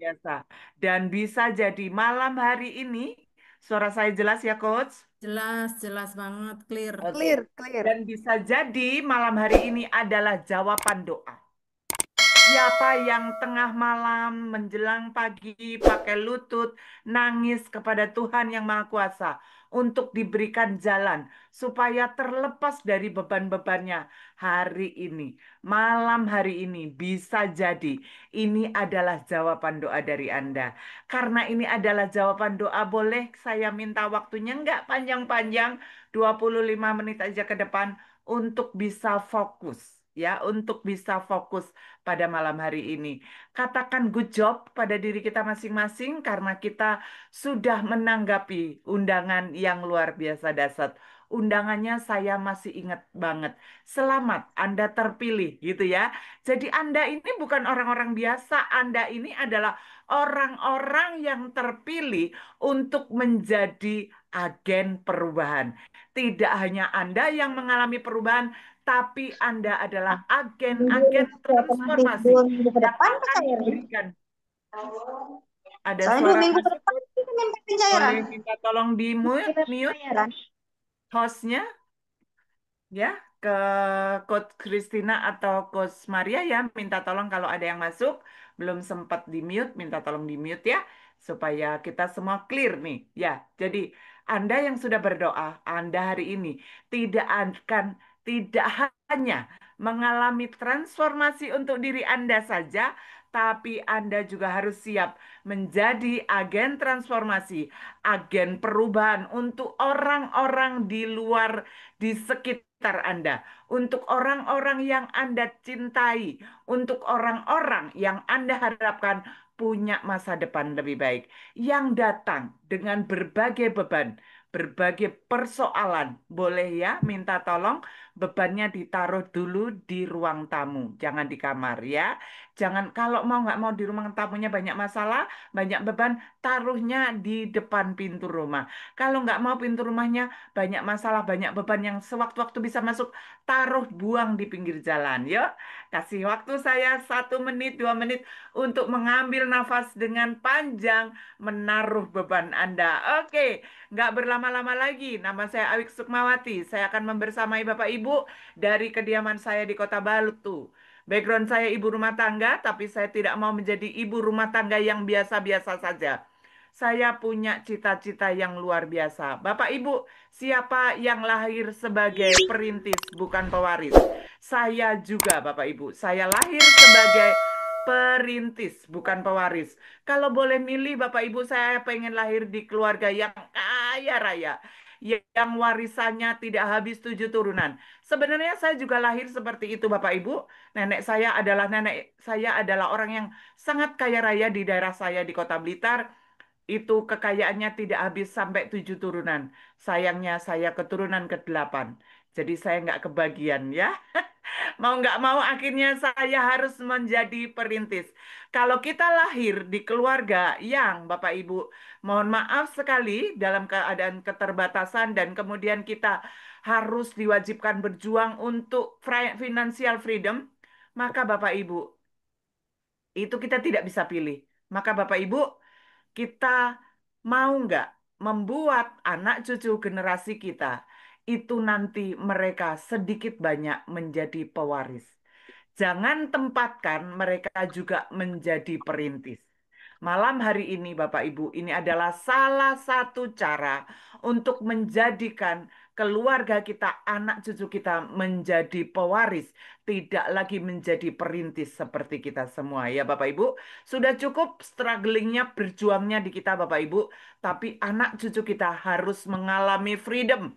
biasa. Dan bisa jadi malam hari ini, suara saya jelas ya, Coach? Jelas, jelas banget, clear. Oke. Clear, clear. Dan bisa jadi malam hari ini adalah jawaban doa. Siapa yang tengah malam menjelang pagi pakai lutut nangis kepada Tuhan yang Maha Kuasa untuk diberikan jalan supaya terlepas dari beban-bebannya hari ini, malam hari ini bisa jadi ini adalah jawaban doa dari Anda. Karena ini adalah jawaban doa, boleh saya minta waktunya nggak panjang-panjang, 25 menit aja ke depan untuk bisa fokus. Ya, untuk bisa fokus pada malam hari ini. Katakan good job pada diri kita masing-masing karena kita sudah menanggapi undangan yang luar biasa dahsyat. Undangannya saya masih ingat banget. Selamat, Anda terpilih gitu ya. Jadi Anda ini bukan orang-orang biasa, Anda ini adalah orang-orang yang terpilih untuk menjadi agen perubahan. Tidak hanya Anda yang mengalami perubahan, tapi Anda adalah Minggu agen-agen otomatis transformasi 2 minggu ke yang depan akan cairnya. diberikan. Ada Soalnya dua suara minggu ke masuk, depan kita minta pencairan. boleh minta tolong di mute, Kita mute pencairan. hostnya ya ke Coach Christina atau Coach Maria ya, minta tolong kalau ada yang masuk belum sempat di mute, minta tolong di mute ya supaya kita semua clear nih ya. Jadi Anda yang sudah berdoa, Anda hari ini tidak akan tidak hanya mengalami transformasi untuk diri Anda saja, tapi Anda juga harus siap menjadi agen transformasi, agen perubahan untuk orang-orang di luar di sekitar Anda, untuk orang-orang yang Anda cintai, untuk orang-orang yang Anda harapkan punya masa depan lebih baik, yang datang dengan berbagai beban, berbagai persoalan. Boleh ya, minta tolong bebannya ditaruh dulu di ruang tamu, jangan di kamar ya. Jangan kalau mau nggak mau di ruang tamunya banyak masalah, banyak beban, taruhnya di depan pintu rumah. Kalau nggak mau pintu rumahnya banyak masalah, banyak beban yang sewaktu-waktu bisa masuk, taruh buang di pinggir jalan. Yuk, kasih waktu saya 1 menit, 2 menit untuk mengambil nafas dengan panjang, menaruh beban Anda. Oke, nggak berlama-lama lagi. Nama saya Awik Sukmawati. Saya akan membersamai Bapak Ibu dari kediaman saya di Kota Batu. Background saya ibu rumah tangga, tapi saya tidak mau menjadi ibu rumah tangga yang biasa-biasa saja. Saya punya cita-cita yang luar biasa. Bapak Ibu, siapa yang lahir sebagai perintis bukan pewaris? Saya juga, Bapak Ibu. Saya lahir sebagai perintis bukan pewaris. Kalau boleh milih, Bapak Ibu, saya pengen lahir di keluarga yang kaya raya. Yang warisannya tidak habis 7 turunan. Sebenarnya saya juga lahir seperti itu, Bapak Ibu. Nenek saya adalah orang yang sangat kaya raya di daerah saya di Kota Blitar. Itu kekayaannya tidak habis sampai 7 turunan. Sayangnya saya keturunan ke-8. Jadi saya nggak kebagian ya. Mau nggak mau akhirnya saya harus menjadi perintis. Kalau kita lahir di keluarga yang Bapak Ibu, mohon maaf sekali dalam keadaan keterbatasan dan kemudian kita harus diwajibkan berjuang untuk financial freedom, maka Bapak Ibu, itu kita tidak bisa pilih. Maka Bapak Ibu, kita mau nggak membuat anak cucu generasi kita itu nanti mereka sedikit banyak menjadi pewaris. Jangan tempatkan mereka juga menjadi perintis. Malam hari ini, Bapak Ibu, ini adalah salah satu cara untuk menjadikan keluarga kita, anak cucu kita menjadi pewaris, tidak lagi menjadi perintis seperti kita semua. Ya, Bapak Ibu, sudah cukup strugglingnya, berjuangnya di kita, Bapak Ibu, tapi anak cucu kita harus mengalami freedom.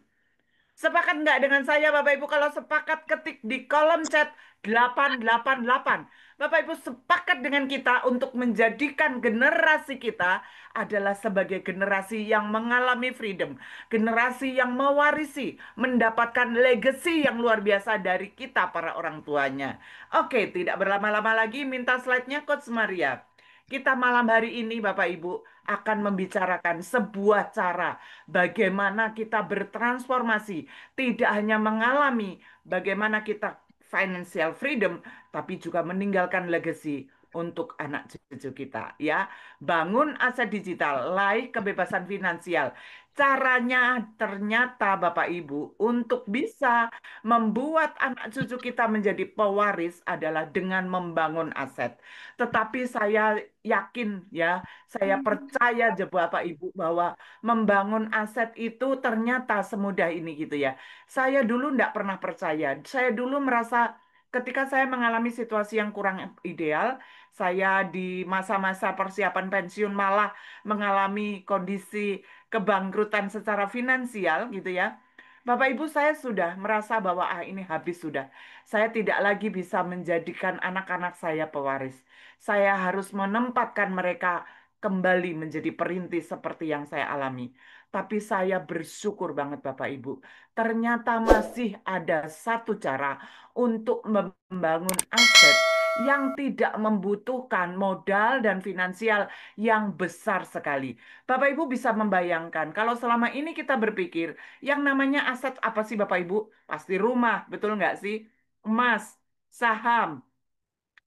Sepakat nggak dengan saya, Bapak Ibu? Kalau sepakat, ketik di kolom chat 888. Bapak Ibu sepakat dengan kita untuk menjadikan generasi kita adalah sebagai generasi yang mengalami freedom. Generasi yang mewarisi, mendapatkan legacy yang luar biasa dari kita para orang tuanya. Oke, tidak berlama-lama lagi, minta slide-nya Coach Maria. Kita malam hari ini, Bapak Ibu, akan membicarakan sebuah cara bagaimana kita bertransformasi, tidak hanya mengalami bagaimana kita financial freedom, tapi juga meninggalkan legacy untuk anak cucu kita ya. Bangun aset digital, raih kebebasan finansial. Caranya ternyata Bapak Ibu untuk bisa membuat anak cucu kita menjadi pewaris adalah dengan membangun aset. Tetapi saya yakin ya, saya percaya aja Bapak Ibu bahwa membangun aset itu ternyata semudah ini gitu ya. Saya dulu tidak pernah percaya. Saya dulu merasa ketika saya mengalami situasi yang kurang ideal, saya di masa-masa persiapan pensiun malah mengalami kondisi kebangkrutan secara finansial gitu ya. Bapak Ibu saya sudah merasa bahwa ini habis sudah. Saya tidak lagi bisa menjadikan anak-anak saya pewaris. Saya harus menempatkan mereka kembali menjadi perintis seperti yang saya alami. Tapi saya bersyukur banget Bapak Ibu. Ternyata masih ada satu cara untuk membangun aset yang tidak membutuhkan modal dan finansial yang besar sekali. Bapak Ibu bisa membayangkan kalau selama ini kita berpikir yang namanya aset apa sih Bapak Ibu? Pasti rumah, betul nggak sih? Emas, saham,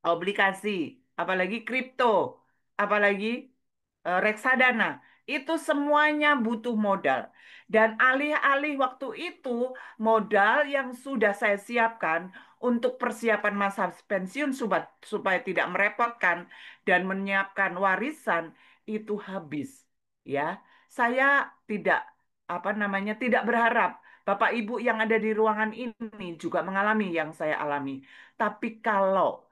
obligasi, apalagi kripto, apalagi reksadana. Itu semuanya butuh modal. Dan alih-alih waktu itu modal yang sudah saya siapkan untuk persiapan masa pensiun supaya tidak merepotkan dan menyiapkan warisan itu habis. Ya, saya tidak tidak berharap Bapak Ibu yang ada di ruangan ini juga mengalami yang saya alami. Tapi kalau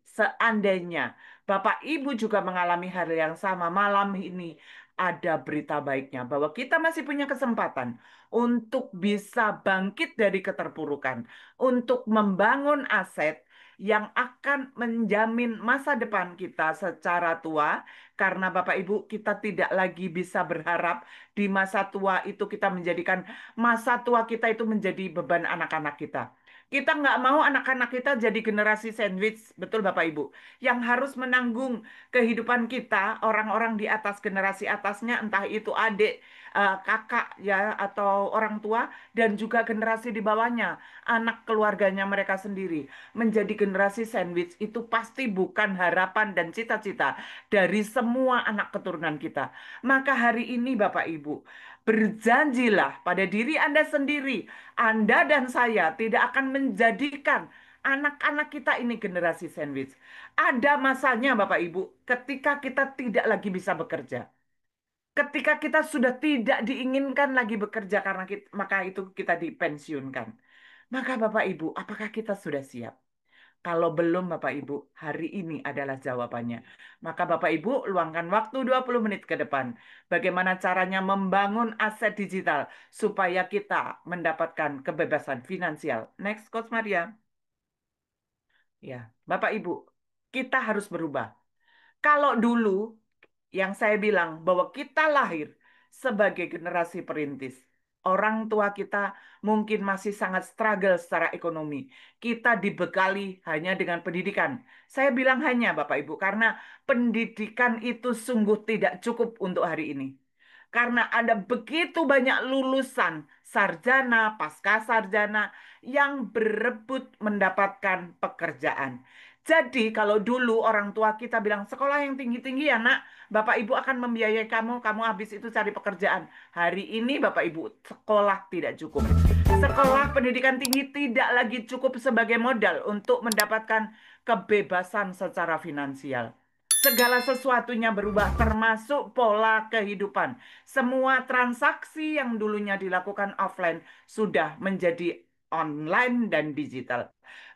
seandainya Bapak Ibu juga mengalami hal yang sama malam ini, ada berita baiknya bahwa kita masih punya kesempatan untuk bisa bangkit dari keterpurukan, untuk membangun aset yang akan menjamin masa depan kita secara tua, karena Bapak Ibu kita tidak lagi bisa berharap di masa tua itu kita menjadikan masa tua kita itu menjadi beban anak-anak kita. Kita nggak mau anak-anak kita jadi generasi sandwich, betul Bapak Ibu, yang harus menanggung kehidupan kita, orang-orang di atas generasi atasnya, entah itu adik, kakak ya, atau orang tua, dan juga generasi di bawahnya, anak keluarganya mereka sendiri. Menjadi generasi sandwich itu pasti bukan harapan dan cita-cita dari semua anak keturunan kita. Maka hari ini Bapak Ibu, berjanjilah pada diri Anda sendiri, Anda dan saya tidak akan menjadikan anak-anak kita ini generasi sandwich. Ada masanya Bapak Ibu, ketika kita tidak lagi bisa bekerja. Ketika kita sudah tidak diinginkan lagi bekerja karena maka itu kita dipensiunkan. Maka Bapak Ibu, apakah kita sudah siap? Kalau belum Bapak Ibu, hari ini adalah jawabannya. Maka Bapak Ibu luangkan waktu 20 menit ke depan. Bagaimana caranya membangun aset digital supaya kita mendapatkan kebebasan finansial. Next, Coach Maria. Ya, Bapak Ibu, kita harus berubah. Kalau dulu yang saya bilang bahwa kita lahir sebagai generasi perintis. Orang tua kita mungkin masih sangat struggle secara ekonomi. Kita dibekali hanya dengan pendidikan. Saya bilang hanya Bapak Ibu karena pendidikan itu sungguh tidak cukup untuk hari ini. Karena ada begitu banyak lulusan sarjana, pasca sarjana yang berebut mendapatkan pekerjaan. Jadi kalau dulu orang tua kita bilang sekolah yang tinggi-tinggi ya nak, Bapak Ibu akan membiayai kamu, kamu habis itu cari pekerjaan. Hari ini Bapak Ibu, sekolah tidak cukup. Sekolah pendidikan tinggi tidak lagi cukup sebagai modal untuk mendapatkan kebebasan secara finansial. Segala sesuatunya berubah, termasuk pola kehidupan. Semua transaksi yang dulunya dilakukan offline sudah menjadi online dan digital.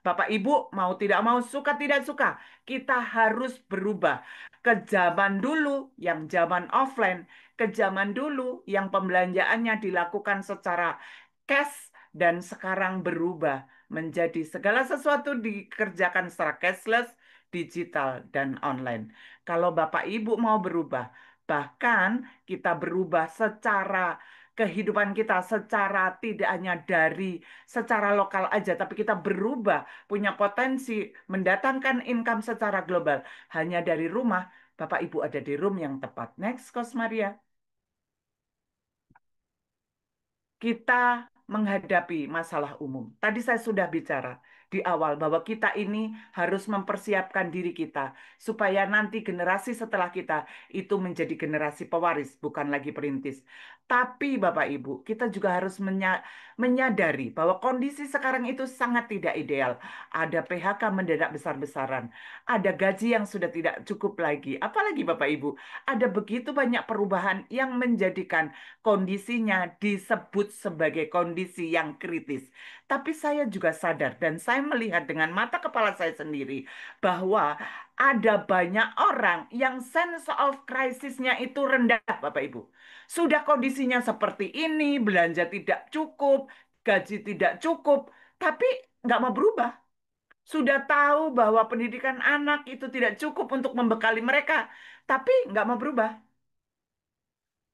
Bapak Ibu mau tidak mau, suka tidak suka, kita harus berubah ke zaman dulu yang zaman offline, ke zaman dulu yang pembelanjaannya dilakukan secara cash dan sekarang berubah menjadi segala sesuatu dikerjakan secara cashless, digital, dan online. Kalau Bapak Ibu mau berubah, bahkan kita berubah secara kehidupan kita secara tidak hanya dari secara lokal aja, tapi kita berubah, punya potensi mendatangkan income secara global hanya dari rumah. Bapak Ibu ada di room yang tepat. Next, Coach Maria. Kita menghadapi masalah umum. Tadi saya sudah bicara. di awal bahwa kita ini harus mempersiapkan diri kita supaya nanti generasi setelah kita itu menjadi generasi pewaris, bukan lagi perintis. Tapi Bapak Ibu, kita juga harus menyadari bahwa kondisi sekarang itu sangat tidak ideal. Ada PHK mendadak besar-besaran, ada gaji yang sudah tidak cukup lagi. Apalagi Bapak Ibu, ada begitu banyak perubahan yang menjadikan kondisinya disebut sebagai kondisi yang kritis. Tapi saya juga sadar dan saya melihat dengan mata kepala saya sendiri bahwa ada banyak orang yang sense of crisis-nya itu rendah, Bapak Ibu. Sudah kondisinya seperti ini, belanja tidak cukup, gaji tidak cukup, tapi nggak mau berubah. Sudah tahu bahwa pendidikan anak itu tidak cukup untuk membekali mereka, tapi nggak mau berubah.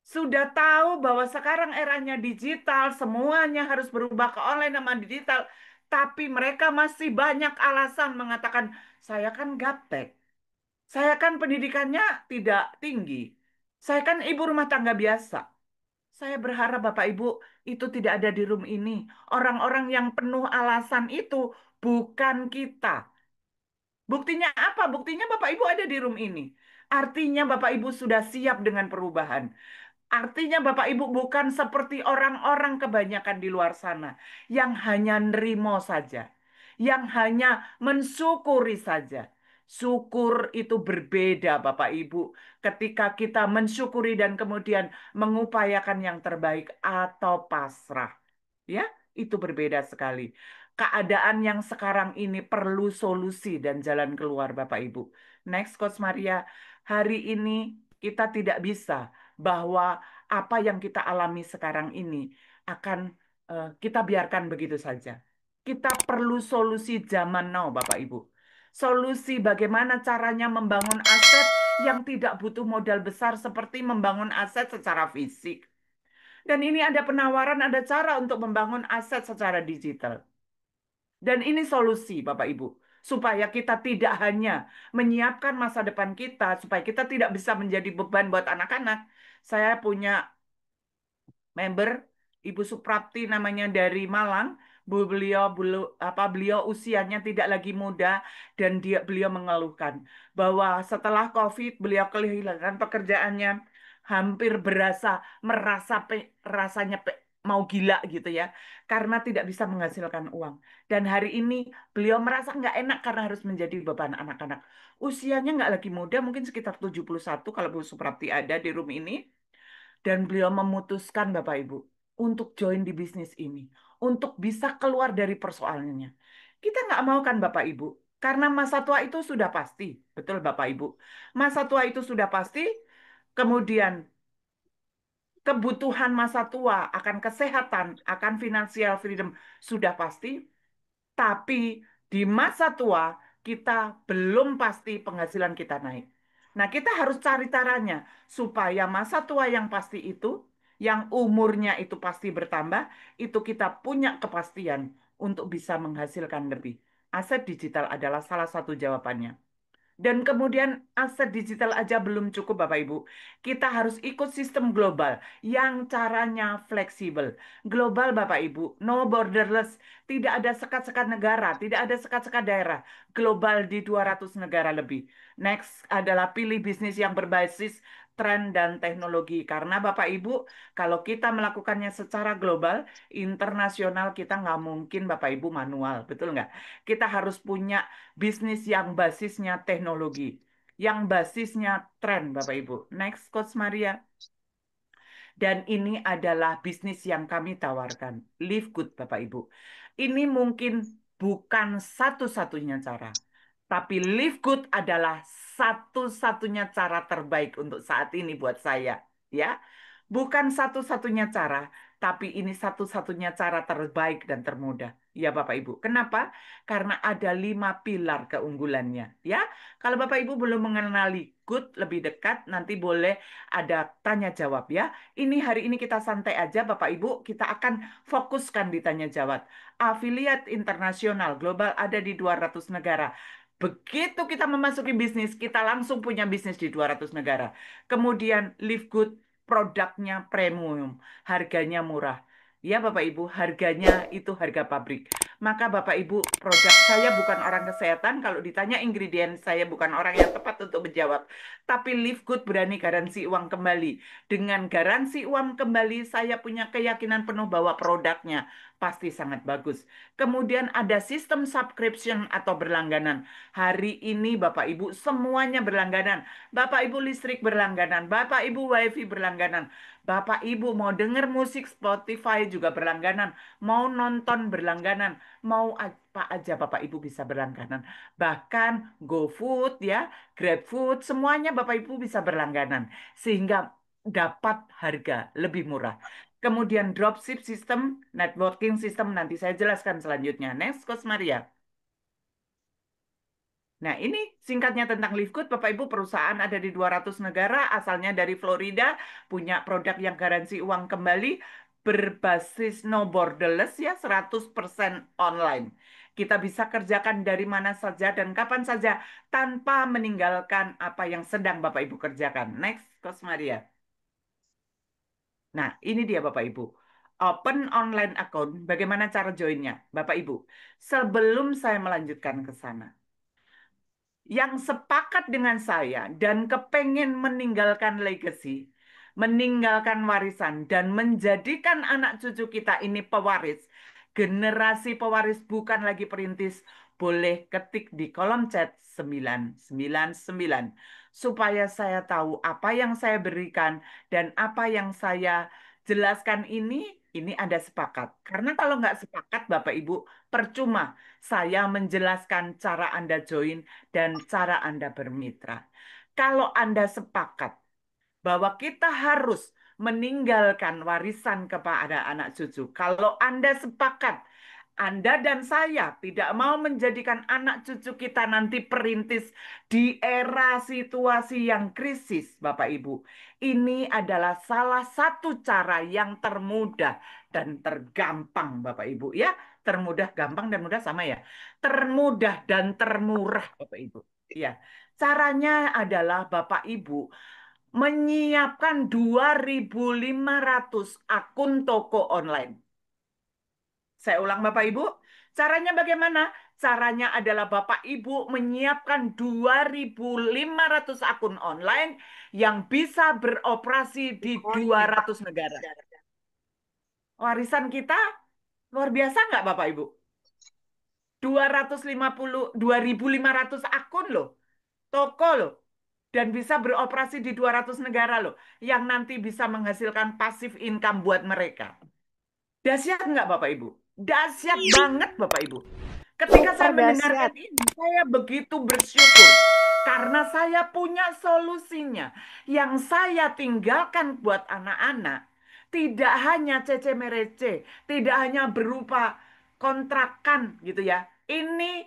Sudah tahu bahwa sekarang eranya digital, semuanya harus berubah ke online sama digital. Tapi mereka masih banyak alasan mengatakan, saya kan gaptek, saya kan pendidikannya tidak tinggi, saya kan ibu rumah tangga biasa. Saya berharap Bapak Ibu itu tidak ada di room ini. Orang-orang yang penuh alasan itu bukan kita. Buktinya apa? Buktinya Bapak Ibu ada di room ini. Artinya Bapak Ibu sudah siap dengan perubahan. Artinya Bapak Ibu bukan seperti orang-orang kebanyakan di luar sana yang hanya nerimo saja, yang hanya mensyukuri saja. Syukur itu berbeda Bapak Ibu ketika kita mensyukuri dan kemudian mengupayakan yang terbaik atau pasrah. Ya, itu berbeda sekali. Keadaan yang sekarang ini perlu solusi dan jalan keluar Bapak Ibu. Next, Coach Maria, hari ini kita tidak bisa bahwa apa yang kita alami sekarang ini akan kita biarkan begitu saja. Kita perlu solusi zaman now, Bapak Ibu. Solusi bagaimana caranya membangun aset yang tidak butuh modal besar seperti membangun aset secara fisik. Dan ini ada penawaran, ada cara untuk membangun aset secara digital. Dan ini solusi, Bapak Ibu, supaya kita tidak hanya menyiapkan masa depan kita, supaya kita tidak bisa menjadi beban buat anak-anak. Saya punya member Ibu Suprapti namanya dari Malang. Beliau usianya tidak lagi muda dan beliau mengeluhkan bahwa setelah COVID beliau kehilangan pekerjaannya, hampir merasa rasanya mau gila gitu ya karena tidak bisa menghasilkan uang. Dan hari ini beliau merasa nggak enak karena harus menjadi beban anak-anak. Usianya nggak lagi muda, mungkin sekitar 71 kalau Bu Suprapti ada di room ini. Dan beliau memutuskan Bapak Ibu untuk join di bisnis ini. Untuk bisa keluar dari persoalannya. Kita nggak mau kan Bapak Ibu. Karena masa tua itu sudah pasti. Betul Bapak Ibu. Masa tua itu sudah pasti. Kemudian kebutuhan masa tua akan kesehatan, akan financial freedom sudah pasti. Tapi di masa tua kita belum pasti penghasilan kita naik. Nah, kita harus cari caranya supaya masa tua yang pasti itu, yang umurnya itu pasti bertambah, itu kita punya kepastian untuk bisa menghasilkan lebih. Aset digital adalah salah satu jawabannya. Dan kemudian aset digital aja belum cukup Bapak Ibu. Kita harus ikut sistem global yang caranya fleksibel. Global Bapak Ibu, no borderless. Tidak ada sekat-sekat negara, tidak ada sekat-sekat daerah. Global di 200 negara lebih. Next adalah pilih bisnis yang berbasis tren dan teknologi. Karena Bapak Ibu, kalau kita melakukannya secara global, internasional kita nggak mungkin Bapak Ibu manual. Betul nggak? Kita harus punya bisnis yang basisnya teknologi, yang basisnya tren, Bapak Ibu. Next, Coach Maria. Dan ini adalah bisnis yang kami tawarkan. Live Good, Bapak Ibu. Ini mungkin bukan satu-satunya cara. Tapi Live Good adalah satu-satunya cara terbaik untuk saat ini buat saya. Ya, bukan satu-satunya cara, tapi ini satu-satunya cara terbaik dan termudah. Ya Bapak Ibu. Kenapa? Karena ada 5 pilar keunggulannya. Ya, kalau Bapak Ibu belum mengenali Good lebih dekat, nanti boleh ada tanya jawab ya. Ini hari ini kita santai aja Bapak Ibu, kita akan fokuskan di tanya jawab. Afiliat internasional global ada di 200 negara. Begitu kita memasuki bisnis, kita langsung punya bisnis di 200 negara. Kemudian Live Good, produknya premium, harganya murah. Ya Bapak Ibu, harganya itu harga pabrik. Maka Bapak Ibu, produk saya bukan orang kesehatan. Kalau ditanya ingredient, saya bukan orang yang tepat untuk menjawab. Tapi Live Good berani garansi uang kembali. Dengan garansi uang kembali, saya punya keyakinan penuh bahwa produknya pasti sangat bagus. Kemudian ada sistem subscription atau berlangganan. Hari ini Bapak Ibu semuanya berlangganan. Bapak Ibu listrik berlangganan, Bapak Ibu WiFi berlangganan. Bapak Ibu mau denger musik Spotify juga berlangganan, mau nonton berlangganan, mau apa aja Bapak Ibu bisa berlangganan. Bahkan GoFood ya, GrabFood, semuanya Bapak Ibu bisa berlangganan. Sehingga dapat harga lebih murah. Kemudian dropship system, networking system, nanti saya jelaskan selanjutnya. Next, Coach Maria. Nah, ini singkatnya tentang Livegood. Bapak Ibu, perusahaan ada di 200 negara, asalnya dari Florida, punya produk yang garansi uang kembali, berbasis no borderless ya, 100% online. Kita bisa kerjakan dari mana saja dan kapan saja tanpa meninggalkan apa yang sedang Bapak Ibu kerjakan. Next, Coach Maria. Nah, ini dia Bapak Ibu. Open online account, bagaimana cara joinnya? Bapak Ibu, sebelum saya melanjutkan ke sana, yang sepakat dengan saya dan kepengen meninggalkan legacy, meninggalkan warisan, dan menjadikan anak cucu kita ini pewaris, generasi pewaris bukan lagi perintis, boleh ketik di kolom chat 999 supaya saya tahu apa yang saya berikan dan apa yang saya jelaskan ini ada sepakat. Karena kalau nggak sepakat, Bapak Ibu, percuma saya menjelaskan cara Anda join dan cara Anda bermitra. Kalau Anda sepakat bahwa kita harus meninggalkan warisan kepada anak cucu, kalau Anda sepakat anda dan saya tidak mau menjadikan anak cucu kita nanti perintis di era situasi yang krisis, Bapak Ibu. Ini adalah salah satu cara yang termudah dan tergampang, Bapak Ibu. Ya, termudah, gampang, dan mudah sama ya. Termudah dan termurah, Bapak Ibu. Ya, caranya adalah Bapak Ibu menyiapkan 2.500 akun toko online. Saya ulang Bapak Ibu, caranya bagaimana? Caranya adalah Bapak Ibu menyiapkan 2.500 akun online yang bisa beroperasi di 200 negara. Warisan kita luar biasa nggak Bapak Ibu? 2.500 akun loh, toko loh. Dan bisa beroperasi di 200 negara loh, yang nanti bisa menghasilkan pasif income buat mereka. Dahsyat nggak Bapak Ibu? Dahsyat banget Bapak Ibu. Ketika Super saya mendengarkan dahsyat. ini, saya begitu bersyukur. Karena saya punya solusinya. Yang saya tinggalkan buat anak-anak. Tidak hanya cece merece. Tidak hanya berupa kontrakan gitu ya. Ini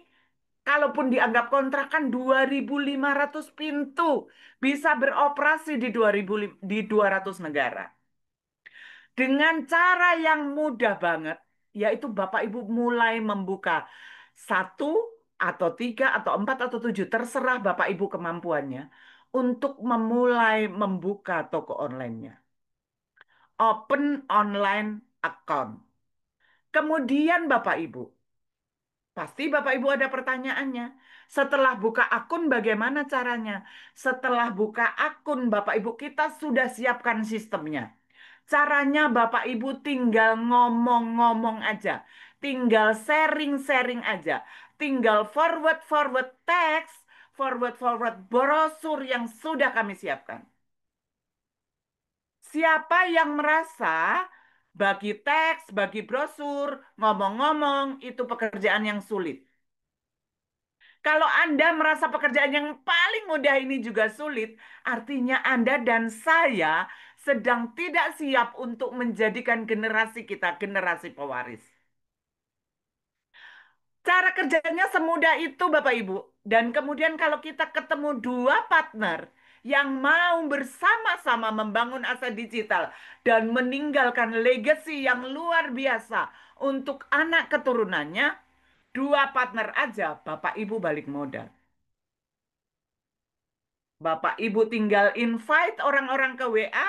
kalaupun dianggap kontrakan 2.500 pintu. Bisa beroperasi di 2000, di 200 negara. Dengan cara yang mudah banget, yaitu Bapak Ibu mulai membuka satu atau tiga atau empat atau tujuh, terserah Bapak Ibu kemampuannya, untuk memulai membuka toko online-nya. Open online account. Kemudian Bapak Ibu, pasti Bapak Ibu ada pertanyaannya. Setelah buka akun bagaimana caranya? Setelah buka akun Bapak Ibu kita sudah siapkan sistemnya. Caranya Bapak Ibu tinggal ngomong-ngomong aja. Tinggal sharing-sharing aja. Tinggal forward-forward teks, forward-forward brosur yang sudah kami siapkan. Siapa yang merasa bagi teks, bagi brosur, ngomong-ngomong, itu pekerjaan yang sulit. Kalau Anda merasa pekerjaan yang paling mudah ini juga sulit, artinya Anda dan saya sedang tidak siap untuk menjadikan generasi kita generasi pewaris. Cara kerjanya semudah itu, Bapak Ibu. Dan kemudian kalau kita ketemu dua partner yang mau bersama-sama membangun aset digital dan meninggalkan legacy yang luar biasa untuk anak keturunannya, dua partner aja Bapak Ibu balik modal. Bapak Ibu tinggal invite orang-orang ke WA,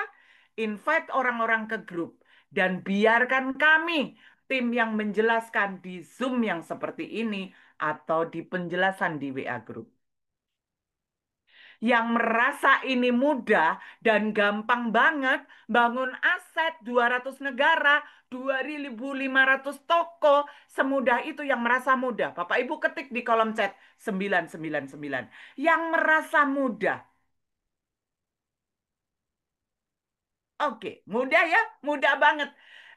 invite orang-orang ke grup, dan biarkan kami, tim yang menjelaskan di Zoom yang seperti ini atau di penjelasan di WA Group. Yang merasa ini mudah dan gampang banget, bangun aset 200 negara, 2.500 toko, semudah itu yang merasa mudah. Bapak Ibu ketik di kolom chat 999. Yang merasa mudah. Oke, mudah ya, mudah banget.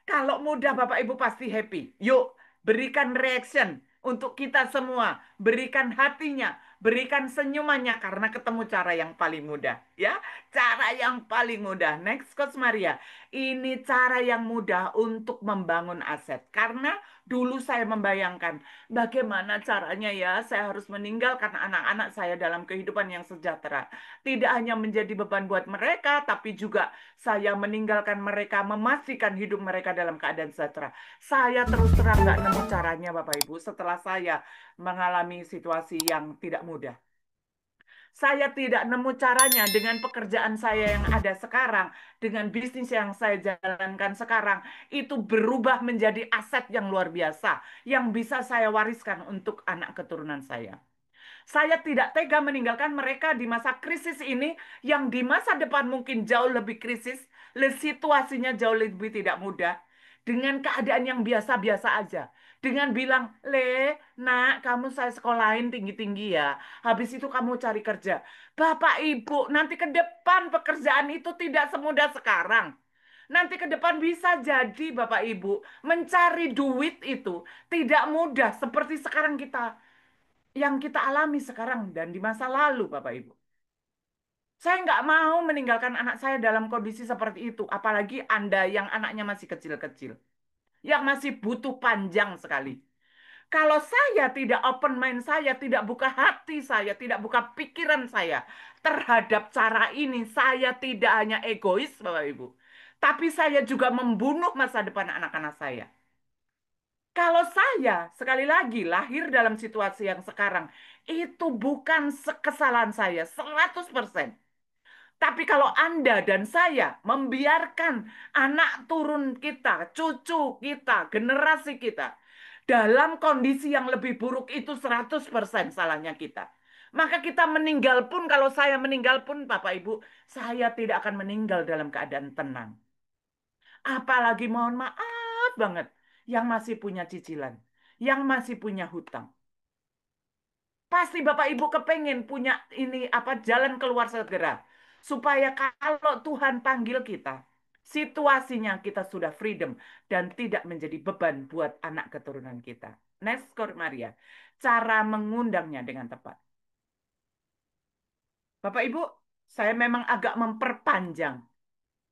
Kalau mudah Bapak Ibu pasti happy. Yuk, berikan reaction untuk kita semua. Berikan hatinya, berikan senyumannya karena ketemu cara yang paling mudah. Ya, cara yang paling mudah. Next, Coach Maria. Ini cara yang mudah untuk membangun aset. Karena dulu saya membayangkan bagaimana caranya ya saya harus meninggalkan anak-anak saya dalam kehidupan yang sejahtera. Tidak hanya menjadi beban buat mereka, tapi juga saya meninggalkan mereka, memastikan hidup mereka dalam keadaan sejahtera. Saya terus terang nggak nemu caranya, Bapak Ibu, setelah saya mengalami situasi yang tidak mudah. Saya tidak nemu caranya dengan pekerjaan saya yang ada sekarang, dengan bisnis yang saya jalankan sekarang, itu berubah menjadi aset yang luar biasa, yang bisa saya wariskan untuk anak keturunan saya. Saya tidak tega meninggalkan mereka di masa krisis ini yang di masa depan mungkin jauh lebih krisis, situasinya jauh lebih tidak mudah. Dengan keadaan yang biasa-biasa aja. Dengan bilang, nak, kamu saya sekolahin tinggi-tinggi ya. Habis itu kamu cari kerja. Bapak, Ibu, nanti ke depan pekerjaan itu tidak semudah sekarang. Nanti ke depan bisa jadi Bapak Ibu mencari duit itu tidak mudah seperti sekarang yang kita alami sekarang dan di masa lalu, Bapak Ibu. Saya nggak mau meninggalkan anak saya dalam kondisi seperti itu, apalagi Anda yang anaknya masih kecil-kecil, yang masih butuh panjang sekali. Kalau saya tidak open mind saya, tidak buka hati saya, tidak buka pikiran saya terhadap cara ini, saya tidak hanya egois, Bapak Ibu, tapi saya juga membunuh masa depan anak-anak saya. Kalau saya, sekali lagi, lahir dalam situasi yang sekarang, itu bukan kesalahan saya, 100%. Tapi kalau Anda dan saya membiarkan anak turun kita, cucu kita, generasi kita, dalam kondisi yang lebih buruk itu 100% salahnya kita. Maka kita meninggal pun, kalau saya meninggal pun, Bapak Ibu, saya tidak akan meninggal dalam keadaan tenang. Apalagi mohon maaf banget, yang masih punya cicilan, yang masih punya hutang. Pasti Bapak Ibu kepengen punya ini apa jalan keluar segera. Supaya kalau Tuhan panggil kita, situasinya kita sudah freedom dan tidak menjadi beban buat anak keturunan kita. Next, Maria. Cara mengundangnya dengan tepat. Bapak Ibu, saya memang agak memperpanjang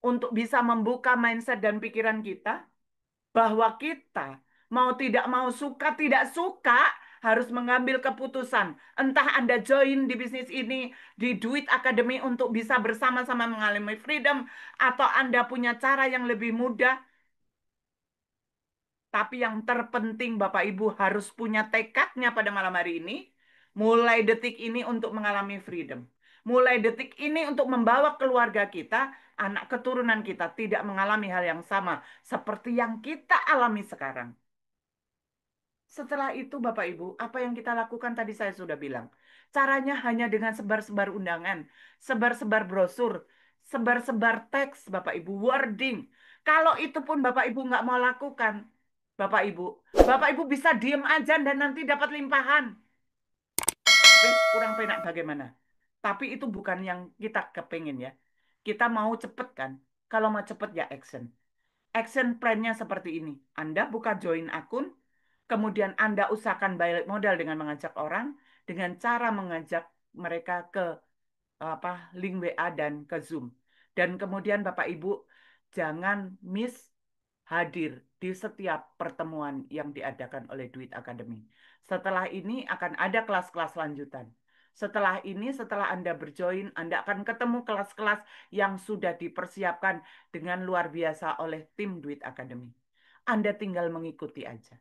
untuk bisa membuka mindset dan pikiran kita bahwa kita mau tidak mau suka tidak suka harus mengambil keputusan. Entah Anda join di bisnis ini, di Duit Academy untuk bisa bersama-sama mengalami freedom, atau Anda punya cara yang lebih mudah. Tapi yang terpenting Bapak Ibu harus punya tekadnya pada malam hari ini, mulai detik ini untuk mengalami freedom. Mulai detik ini untuk membawa keluarga kita, anak keturunan kita tidak mengalami hal yang sama seperti yang kita alami sekarang. Setelah itu Bapak Ibu, apa yang kita lakukan tadi saya sudah bilang. Caranya hanya dengan sebar-sebar undangan, sebar-sebar brosur, sebar-sebar teks Bapak Ibu, wording. Kalau itu pun Bapak Ibu nggak mau lakukan, Bapak Ibu bisa diem aja dan nanti dapat limpahan. Kurang penak bagaimana? Tapi itu bukan yang kita kepingin ya. Kita mau cepet kan? Kalau mau cepet ya action. Action plan-nya seperti ini. Anda buka join akun, kemudian Anda usahakan balik modal dengan mengajak orang, dengan cara mengajak mereka ke link WA dan ke Zoom. Dan kemudian Bapak Ibu jangan miss hadir di setiap pertemuan yang diadakan oleh Duit Academy. Setelah ini akan ada kelas-kelas lanjutan. Setelah ini, setelah Anda berjoin, Anda akan ketemu kelas-kelas yang sudah dipersiapkan dengan luar biasa oleh tim Duit Academy. Anda tinggal mengikuti aja.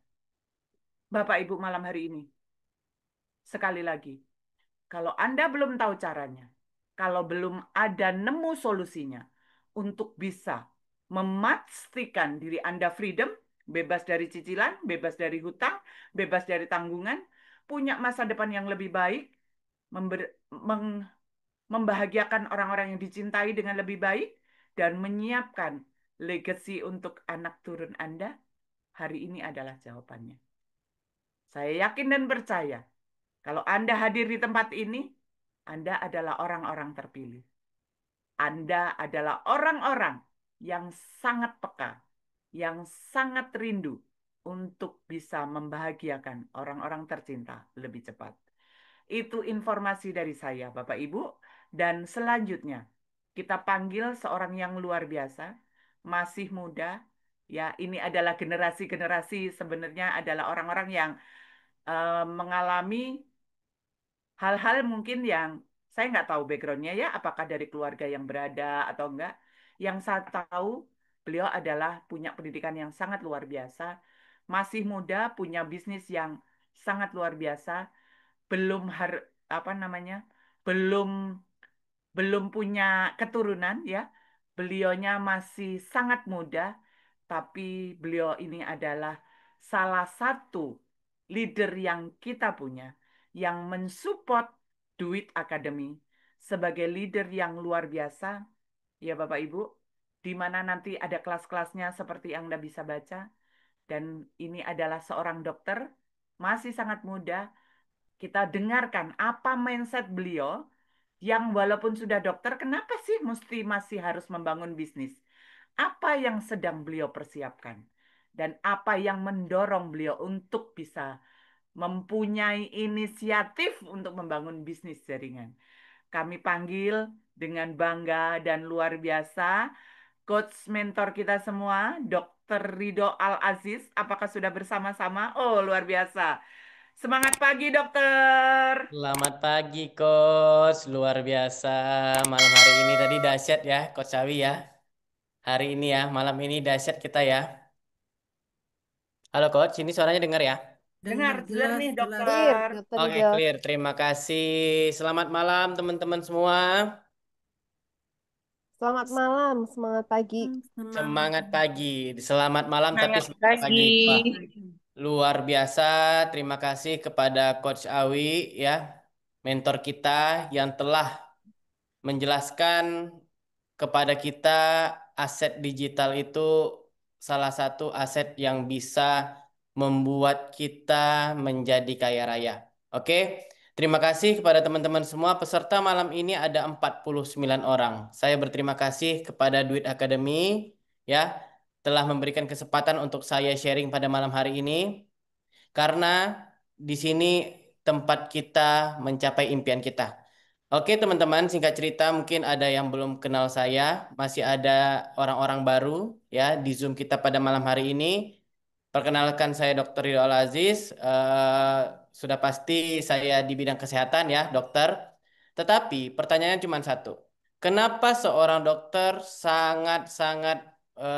Bapak Ibu malam hari ini, sekali lagi, kalau Anda belum tahu caranya, kalau belum ada nemu solusinya untuk bisa memastikan diri Anda freedom, bebas dari cicilan, bebas dari hutang, bebas dari tanggungan, punya masa depan yang lebih baik, membahagiakan orang-orang yang dicintai dengan lebih baik, dan menyiapkan legacy untuk anak turun Anda, hari ini adalah jawabannya. Saya yakin dan percaya, kalau Anda hadir di tempat ini, Anda adalah orang-orang terpilih. Anda adalah orang-orang yang sangat peka, yang sangat rindu untuk bisa membahagiakan orang-orang tercinta lebih cepat. Itu informasi dari saya, Bapak Ibu. Dan selanjutnya, kita panggil seorang yang luar biasa, masih muda. Ya, ini adalah generasi-generasi sebenarnya adalah orang-orang yang mengalami hal-hal mungkin yang saya nggak tahu backgroundnya ya, apakah dari keluarga yang berada atau enggak. Yang saya tahu, beliau adalah punya pendidikan yang sangat luar biasa, masih muda, punya bisnis yang sangat luar biasa, belum apa namanya, belum belum punya keturunan ya. Beliaunya masih sangat muda, tapi beliau ini adalah salah satu leader yang kita punya, yang mensupport Duit Academy sebagai leader yang luar biasa, ya Bapak Ibu, di mana nanti ada kelas-kelasnya seperti yang Anda bisa baca. Dan ini adalah seorang dokter, masih sangat muda. Kita dengarkan apa mindset beliau yang walaupun sudah dokter, kenapa sih mesti masih harus membangun bisnis? Apa yang sedang beliau persiapkan? Dan apa yang mendorong beliau untuk bisa mempunyai inisiatif untuk membangun bisnis jaringan? Kami panggil dengan bangga dan luar biasa coach mentor kita semua, Dr. Ridho Al-Aziz. Apakah sudah bersama-sama? Oh, luar biasa. Semangat pagi, dokter. Selamat pagi, Coach. Luar biasa. Malam hari ini tadi dahsyat ya, Coach Sawi ya. Hari ini ya, malam ini dahsyat kita ya. Halo, Coach. Ini suaranya dengar ya? Dengar Dengar jelas, jernih, jelas. Clear, dokter. Dokter Oke, Ridho. clear. Terima kasih. Selamat malam, teman-teman semua. Selamat malam, semangat pagi. Semangat. Semangat pagi. Selamat malam, tapi Semangat semangat pagi. pagi. Wah, luar biasa. Terima kasih kepada Coach Awi ya, mentor kita yang telah menjelaskan kepada kita aset digital itu salah satu aset yang bisa membuat kita menjadi kaya raya. Oke, terima kasih kepada teman-teman semua. Peserta malam ini ada 49 orang. Saya berterima kasih kepada Duit Academy ya telah memberikan kesempatan untuk saya sharing pada malam hari ini karena di sini tempat kita mencapai impian kita. Oke teman-teman, singkat cerita mungkin ada yang belum kenal saya, masih ada orang-orang baru ya di Zoom kita pada malam hari ini. Perkenalkan saya Dr. Ridho Al-Aziz, sudah pasti saya di bidang kesehatan ya dokter. Tetapi pertanyaannya cuma satu, kenapa seorang dokter sangat-sangat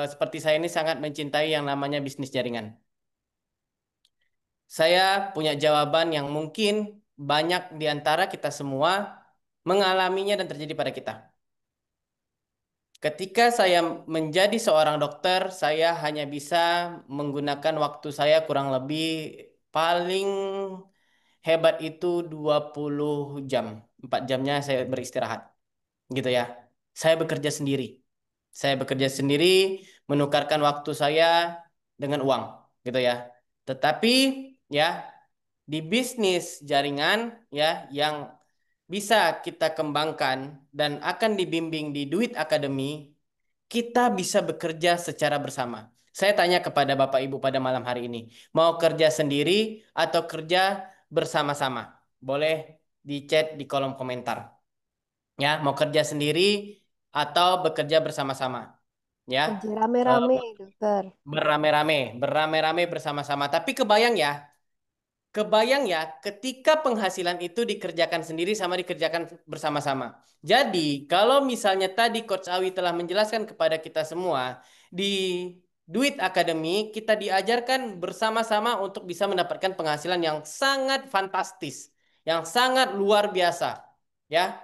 seperti saya ini sangat mencintai yang namanya bisnis jaringan? Saya punya jawaban yang mungkin banyak di antara kita semua mengalaminya dan terjadi pada kita. Ketika saya menjadi seorang dokter, saya hanya bisa menggunakan waktu saya kurang lebih paling hebat itu 20 jam. 4 jamnya saya beristirahat. Gitu ya. Saya bekerja sendiri. Saya bekerja sendiri, menukarkan waktu saya dengan uang. Gitu ya. Tetapi ya di bisnis jaringan ya yang bisa kita kembangkan dan akan dibimbing di Duit Academy, kita bisa bekerja secara bersama. Saya tanya kepada Bapak Ibu pada malam hari ini, mau kerja sendiri atau kerja bersama-sama? Boleh di chat di kolom komentar. Ya, mau kerja sendiri atau bekerja bersama-sama? Ya, Kerja eh, rame-rame, dokter. berame-rame bersama-sama. Tapi kebayang ya, ketika penghasilan itu dikerjakan sendiri sama dikerjakan bersama-sama. Jadi, kalau misalnya tadi Coach Awi telah menjelaskan kepada kita semua, di Duit Academy kita diajarkan bersama-sama untuk bisa mendapatkan penghasilan yang sangat fantastis, yang sangat luar biasa. Ya,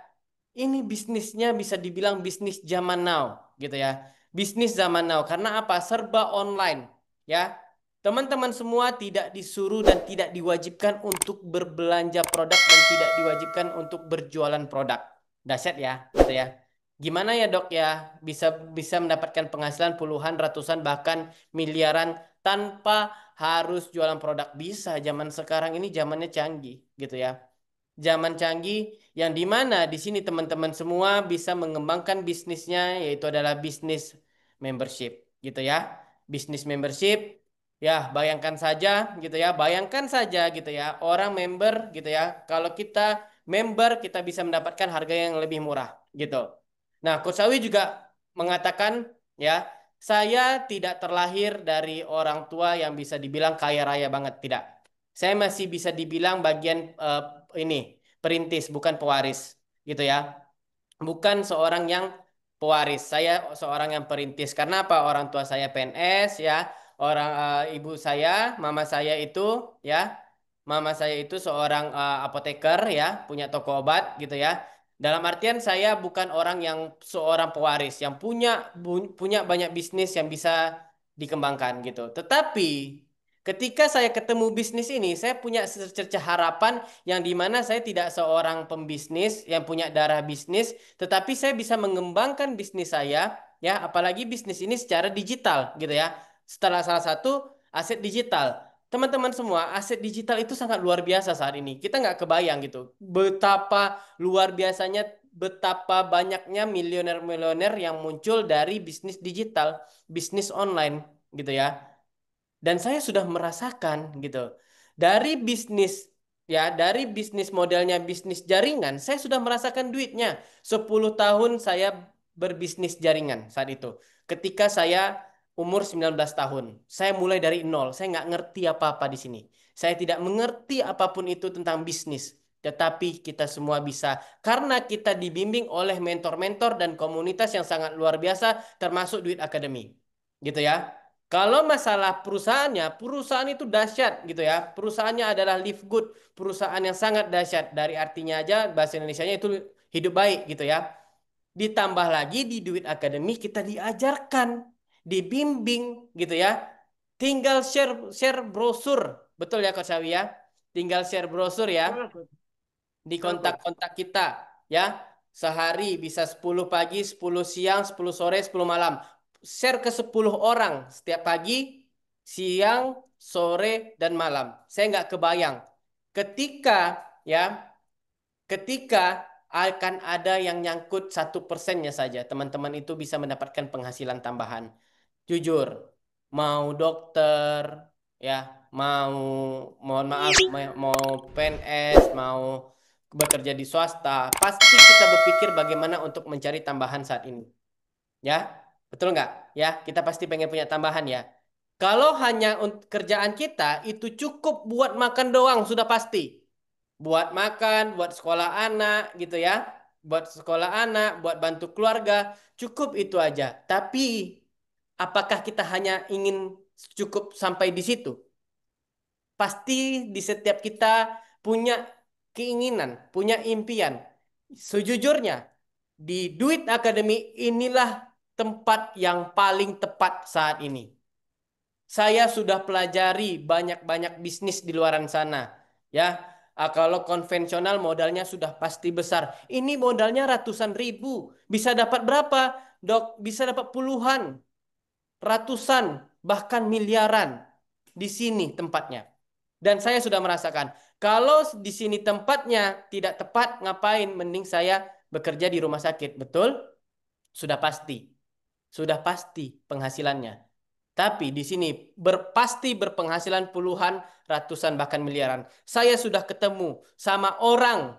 ini bisnisnya bisa dibilang bisnis zaman now, gitu ya. Bisnis zaman now, karena apa? Serba online, ya. Teman-teman semua tidak disuruh dan tidak diwajibkan untuk berbelanja produk dan tidak diwajibkan untuk berjualan produk. Dahsyat ya, gitu ya. Gimana ya dok ya bisa bisa mendapatkan penghasilan puluhan, ratusan, bahkan miliaran tanpa harus jualan produk? Bisa, zaman sekarang ini zamannya canggih gitu ya. Zaman canggih yang dimana di sini teman-teman semua bisa mengembangkan bisnisnya yaitu adalah bisnis membership gitu ya. Bisnis membership. Ya, bayangkan saja gitu ya, orang member gitu ya. Kalau kita member, kita bisa mendapatkan harga yang lebih murah gitu. Nah, Coach Sawi juga mengatakan ya, saya tidak terlahir dari orang tua yang bisa dibilang kaya raya banget, tidak. Saya masih bisa dibilang bagian ini perintis, bukan pewaris gitu ya. Bukan seorang yang pewaris. Saya seorang yang perintis. Karena apa? Orang tua saya PNS ya. Ibu saya, mama saya itu ya. Mama saya itu seorang apoteker ya, punya toko obat gitu ya. Dalam artian saya bukan orang yang seorang pewaris yang punya banyak bisnis yang bisa dikembangkan gitu. Tetapi ketika saya ketemu bisnis ini, saya punya secercah harapan yang dimana saya tidak seorang pembisnis yang punya darah bisnis, tetapi saya bisa mengembangkan bisnis saya, ya, apalagi bisnis ini secara digital, gitu ya. Setelah salah satu aset digital. Teman-teman semua, aset digital itu sangat luar biasa saat ini. Kita nggak kebayang gitu, betapa luar biasanya, betapa banyaknya miliuner-miliuner yang muncul dari bisnis digital, bisnis online, gitu ya. Dan saya sudah merasakan gitu. Dari bisnis dari bisnis modelnya bisnis jaringan, saya sudah merasakan duitnya. 10 tahun saya berbisnis jaringan saat itu. Ketika saya umur 19 tahun, saya mulai dari nol. Saya nggak ngerti apa-apa di sini. Saya tidak mengerti apapun itu tentang bisnis. Tetapi kita semua bisa karena kita dibimbing oleh mentor-mentor dan komunitas yang sangat luar biasa termasuk Duit Academy. Gitu ya. Kalau masalah perusahaannya, perusahaan itu dahsyat gitu ya. Perusahaannya adalah live good, perusahaan yang sangat dahsyat. Dari artinya aja bahasa Indonesianya itu hidup baik gitu ya. Ditambah lagi di Duit Academy kita diajarkan, dibimbing gitu ya. Tinggal share share brosur. Betul ya Coach Sawi ya? Tinggal share brosur ya Betul, Coach. di Betul, Coach. kontak-kontak kita ya. Sehari bisa 10 pagi, 10 siang, 10 sore, 10 malam. Share ke 10 orang setiap pagi, siang, sore, dan malam. Saya nggak kebayang. Ketika ya, ketika akan ada yang nyangkut 1%-nya saja, teman-teman itu bisa mendapatkan penghasilan tambahan. Jujur, mau dokter, ya, mau, mohon maaf, mau PNS, mau bekerja di swasta, pasti kita berpikir bagaimana untuk mencari tambahan saat ini. Ya, betul nggak? Ya, kita pasti pengen punya tambahan ya. Kalau hanya kerjaan kita itu cukup buat makan doang, sudah pasti. Buat makan, buat sekolah anak gitu ya. Buat sekolah anak, buat bantu keluarga, cukup itu aja. Tapi apakah kita hanya ingin cukup sampai di situ? Pasti di setiap kita punya keinginan, punya impian. Sejujurnya, di Duit Academy inilah tempat yang paling tepat saat ini. Saya sudah pelajari banyak-banyak bisnis di luaran sana. Ya, kalau konvensional modalnya sudah pasti besar. Ini modalnya ratusan ribu. Bisa dapat berapa, Dok? Bisa dapat puluhan, ratusan, bahkan miliaran. Di sini tempatnya. Dan saya sudah merasakan, kalau di sini tempatnya tidak tepat, ngapain? Mending saya bekerja di rumah sakit. Betul? Sudah pasti. Sudah pasti penghasilannya. Tapi di sini pasti berpenghasilan puluhan, ratusan, bahkan miliaran. Saya sudah ketemu sama orang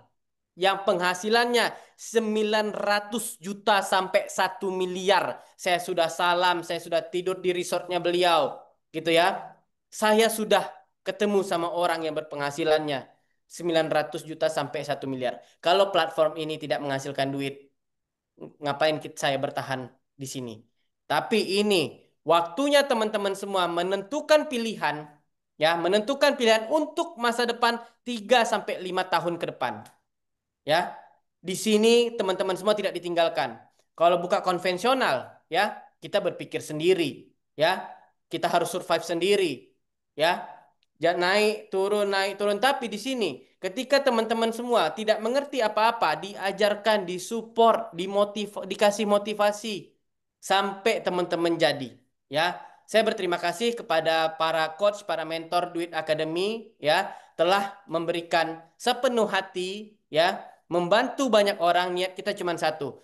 yang penghasilannya 900 juta sampai 1 miliar. Saya sudah salam, saya sudah tidur di resortnya beliau. Gitu ya. Saya sudah ketemu sama orang yang berpenghasilannya 900 juta sampai 1 miliar. Kalau platform ini tidak menghasilkan duit, ngapain saya bertahan di sini? Tapi ini waktunya teman-teman semua menentukan pilihan, ya, menentukan pilihan untuk masa depan 3 sampai 5 tahun ke depan. Ya. Di sini teman-teman semua tidak ditinggalkan. Kalau buka konvensional, ya, kita berpikir sendiri, ya. Kita harus survive sendiri. ya. Naik turun. Tapi di sini, ketika teman-teman semua tidak mengerti apa-apa, diajarkan, disupport, dikasih motivasi sampai teman-teman jadi, ya. Saya berterima kasih kepada para coach, para mentor Duit Academy, ya, telah memberikan sepenuh hati, ya, membantu banyak orang. Niat kita cuma satu.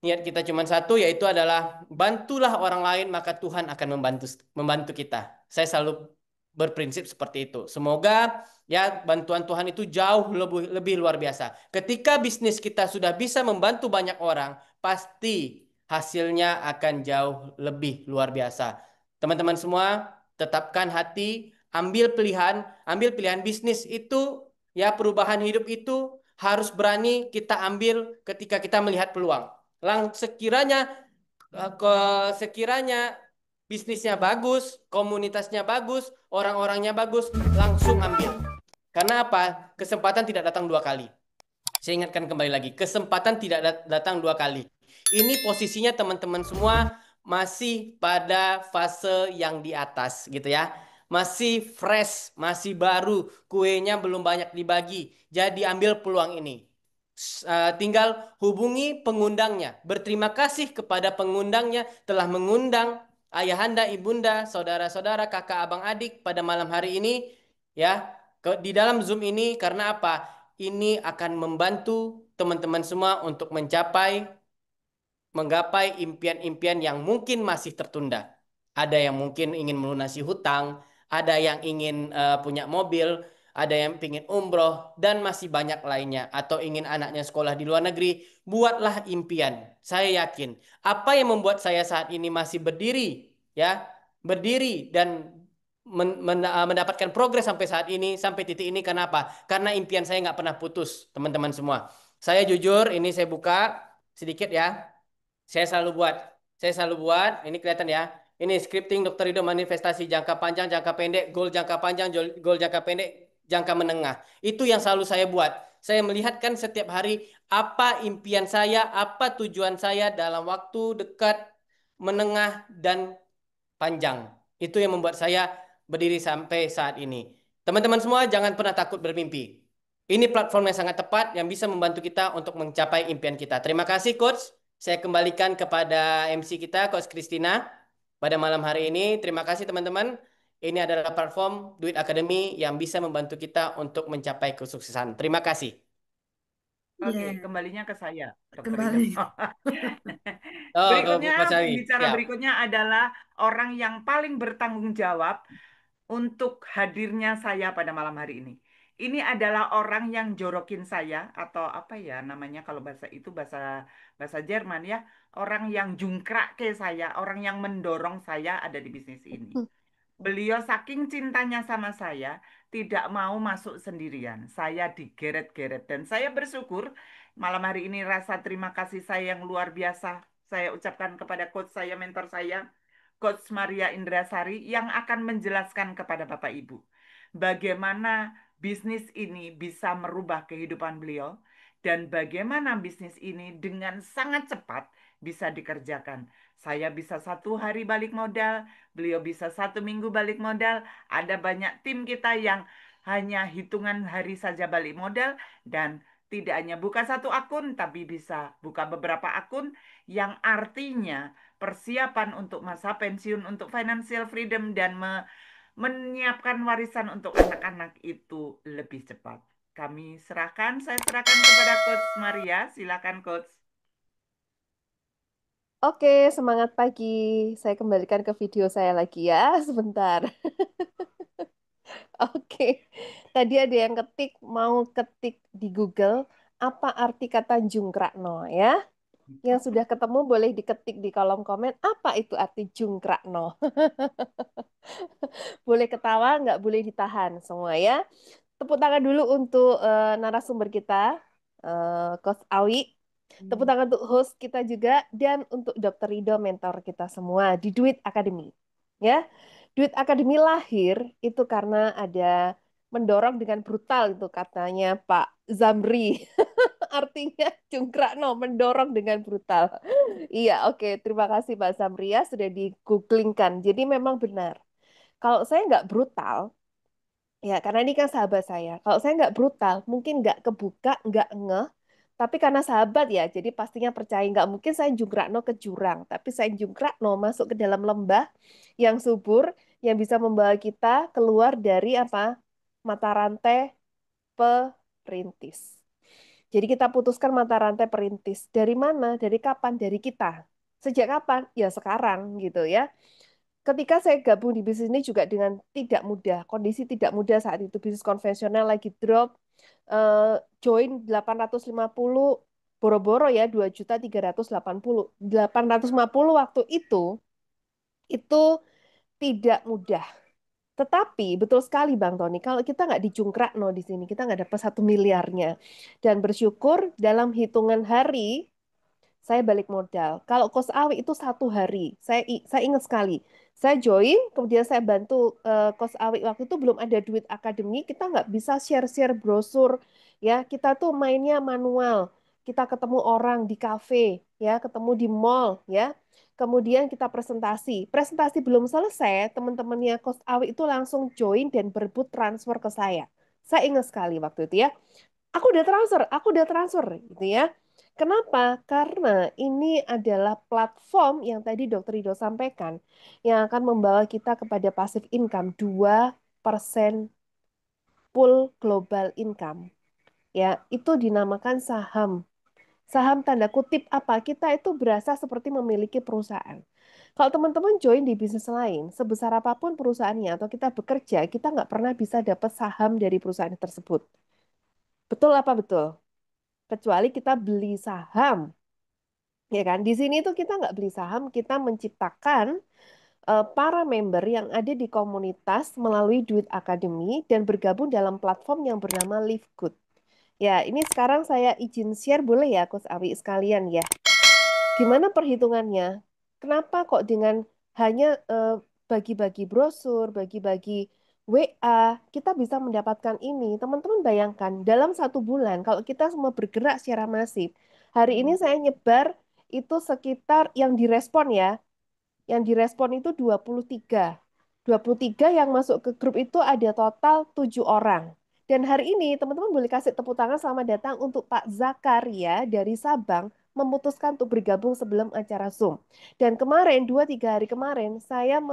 Niat kita cuma satu, yaitu adalah bantulah orang lain, maka Tuhan akan membantu membantu kita. Saya selalu berprinsip seperti itu. Semoga ya bantuan Tuhan itu jauh lebih lebih luar biasa. Ketika bisnis kita sudah bisa membantu banyak orang, pasti hasilnya akan jauh lebih luar biasa. Teman-teman semua, tetapkan hati, ambil pilihan bisnis itu, ya perubahan hidup itu harus berani kita ambil ketika kita melihat peluang. Sekiranya bisnisnya bagus, komunitasnya bagus, orang-orangnya bagus, langsung ambil. Karena apa? Kesempatan tidak datang dua kali. Saya ingatkan kembali lagi, kesempatan tidak datang dua kali. Ini posisinya teman-teman semua masih pada fase yang di atas gitu ya. Masih fresh, masih baru, kuenya belum banyak dibagi. Jadi ambil peluang ini. Tinggal hubungi pengundangnya. Berterima kasih kepada pengundangnya telah mengundang ayahanda, ibunda, saudara-saudara, kakak, abang, adik pada malam hari ini ya di dalam Zoom ini. Karena apa? Ini akan membantu teman-teman semua untuk menggapai impian-impian yang mungkin masih tertunda. Ada yang mungkin ingin melunasi hutang, ada yang ingin punya mobil, ada yang ingin umroh, dan masih banyak lainnya. Atau ingin anaknya sekolah di luar negeri, buatlah impian. Saya yakin, apa yang membuat saya saat ini masih berdiri, ya, berdiri dan mendapatkan progres sampai saat ini, sampai titik ini, kenapa? Karena impian saya nggak pernah putus, teman-teman semua. Saya jujur, ini saya buka sedikit ya. Saya selalu buat. Ini kelihatan ya. Ini scripting Dr. Ridho, manifestasi jangka panjang, jangka pendek, goal jangka panjang, goal jangka pendek, jangka menengah. Itu yang selalu saya buat. Saya melihatkan setiap hari apa impian saya, apa tujuan saya dalam waktu dekat, menengah, dan panjang. Itu yang membuat saya berdiri sampai saat ini. Teman-teman semua jangan pernah takut bermimpi. Ini platform yang sangat tepat yang bisa membantu kita untuk mencapai impian kita. Terima kasih Coach. Saya kembalikan kepada MC kita, Coach Christina, pada malam hari ini. Terima kasih teman-teman. Ini adalah platform Duit Academy yang bisa membantu kita untuk mencapai kesuksesan. Terima kasih. Oke, Ya, kembalinya ke saya, Dokter Ridho. kembali. Oh, ke Berikutnya, Coach Awi. pembicara Siap. berikutnya adalah orang yang paling bertanggung jawab untuk hadirnya saya pada malam hari ini. Ini adalah orang yang jorokin saya atau apa ya namanya kalau bahasa itu bahasa bahasa Jerman ya, orang yang jungkrak ke saya, orang yang mendorong saya ada di bisnis ini. Beliau saking cintanya sama saya, tidak mau masuk sendirian. Saya digeret-geret dan saya bersyukur malam hari ini rasa terima kasih saya yang luar biasa saya ucapkan kepada coach saya, mentor saya, Coach Maria Indrasari yang akan menjelaskan kepada Bapak Ibu bagaimana bisnis ini bisa merubah kehidupan beliau dan bagaimana bisnis ini dengan sangat cepat bisa dikerjakan. Saya bisa 1 hari balik modal, beliau bisa 1 minggu balik modal. Ada banyak tim kita yang hanya hitungan hari saja balik modal dan tidak hanya buka 1 akun, tapi bisa buka beberapa akun yang artinya persiapan untuk masa pensiun, untuk financial freedom, dan menyiapkan warisan untuk anak-anak itu lebih cepat. Saya serahkan kepada Coach Maria. Silakan Coach. Oke, semangat pagi. Saya kembalikan ke video saya lagi ya, sebentar. Oke, tadi ada yang mau ketik di Google, apa arti kata jungkrakno ya? Yang sudah ketemu boleh diketik di kolom komen, apa itu arti jungkrakno? Boleh ketawa, nggak boleh ditahan semua ya. Tepuk tangan dulu untuk narasumber kita, Coach Awi. Tepuk tangan untuk host kita juga dan untuk Dr. Rido mentor kita semua di Duit Academy. Ya, Duit Academy lahir itu karena ada mendorong dengan brutal itu katanya Pak Zamri. Artinya jungkrakno, mendorong dengan brutal. Iya, oke. Terima kasih Pak Zamri ya sudah di-googlingkan. Jadi memang benar. Kalau saya nggak brutal, ya karena ini kan sahabat saya. Kalau saya nggak brutal, mungkin nggak kebuka, nggak ngeh. Tapi karena sahabat ya, jadi pastinya percaya. Nggak mungkin saya jungkrakno ke jurang, tapi saya jungkrakno masuk ke dalam lembah yang subur, yang bisa membawa kita keluar dari apa? Mata rantai perintis. Jadi kita putuskan mata rantai perintis. Dari mana? Dari kapan? Dari kita. Sejak kapan? Ya sekarang gitu ya. Ketika saya gabung di bisnis ini juga dengan tidak mudah, kondisi tidak mudah saat itu, bisnis konvensional lagi drop, join 850, boro-boro ya 2.380.000. 850 waktu itu tidak mudah. Tetapi betul sekali Bang Tony, kalau kita nggak dijungkrak no di sini, kita nggak dapat 1 miliarnya. Dan bersyukur dalam hitungan hari saya balik modal. Kalau kos awi itu 1 hari. Saya ingat sekali. Saya join, kemudian saya bantu kos awi waktu itu belum ada duit akademi, kita nggak bisa share-share brosur, ya. Kita tuh mainnya manual. Kita ketemu orang di kafe, ya, ketemu di mall, ya. Kemudian kita presentasi. Presentasi belum selesai, teman-temannya kos awi itu langsung join dan berebut transfer ke saya. Saya ingat sekali waktu itu ya. Aku udah transfer, gitu ya. Kenapa? Karena ini adalah platform yang tadi Dokter Rido sampaikan, yang akan membawa kita kepada passive income 2% pool global income. Ya, itu dinamakan saham. Saham tanda kutip apa? Kita itu berasa seperti memiliki perusahaan. Kalau teman-teman join di bisnis lain, sebesar apapun perusahaannya atau kita bekerja, kita nggak pernah bisa dapat saham dari perusahaan tersebut. Betul apa betul? Kecuali kita beli saham, ya kan? Di sini tuh kita nggak beli saham, kita menciptakan para member yang ada di komunitas melalui Duit Academy dan bergabung dalam platform yang bernama Live Good. Ya, ini sekarang saya izin share boleh ya, Coach Awi sekalian ya. Gimana perhitungannya? Kenapa kok dengan hanya bagi-bagi brosur, bagi-bagi WA, kita bisa mendapatkan ini? Teman-teman bayangkan, dalam 1 bulan, kalau kita semua bergerak secara masif, hari ini saya nyebar itu sekitar yang direspon ya, yang direspon itu 23. 23 yang masuk ke grup itu ada total 7 orang. Dan hari ini teman-teman boleh kasih tepuk tangan selamat datang untuk Pak Zakaria dari Sabang memutuskan untuk bergabung sebelum acara Zoom. Dan kemarin, 2-3 hari kemarin, saya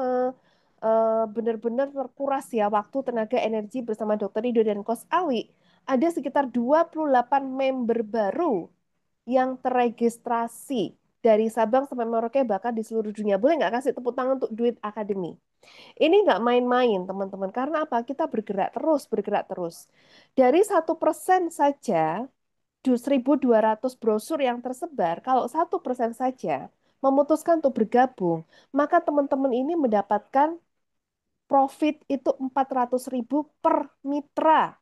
benar-benar terkuras ya waktu, tenaga, energi bersama Dokter Rido dan Kos Awi. Ada sekitar 28 member baru yang terregistrasi dari Sabang sampai Merauke bahkan di seluruh dunia. Boleh nggak kasih tepuk tangan untuk Duit Academy? Ini nggak main-main teman-teman. Karena apa? Kita bergerak terus, bergerak terus. Dari 1% saja, 1.200 brosur yang tersebar, kalau 1% saja memutuskan untuk bergabung, maka teman-teman ini mendapatkan profit itu 400.000 per mitra.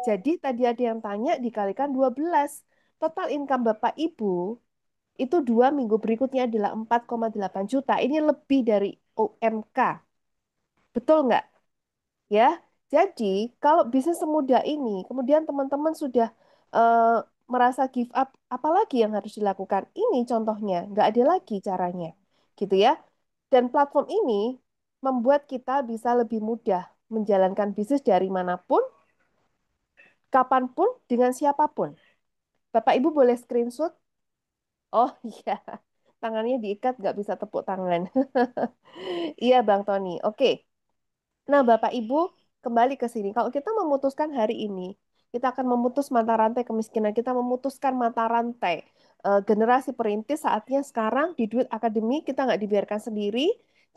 Jadi tadi ada yang tanya dikalikan 12. Total income Bapak Ibu itu 2 minggu berikutnya adalah 4,8 juta. Ini lebih dari UMK. Betul nggak? Ya. Jadi kalau bisnis semudah ini, kemudian teman-teman sudah eh, merasa give up, apalagi yang harus dilakukan? Ini contohnya, nggak ada lagi caranya. Gitu ya. Dan platform ini membuat kita bisa lebih mudah menjalankan bisnis dari manapun, kapanpun, dengan siapapun. Bapak Ibu boleh screenshot. Oh iya, tangannya diikat nggak bisa tepuk tangan. Iya Bang Tony. Oke. Nah Bapak Ibu kembali ke sini. Kalau kita memutuskan hari ini, kita akan memutus mata rantai kemiskinan. Kita memutuskan mata rantai generasi perintis. Saatnya sekarang di Duit Akademi kita nggak dibiarkan sendiri.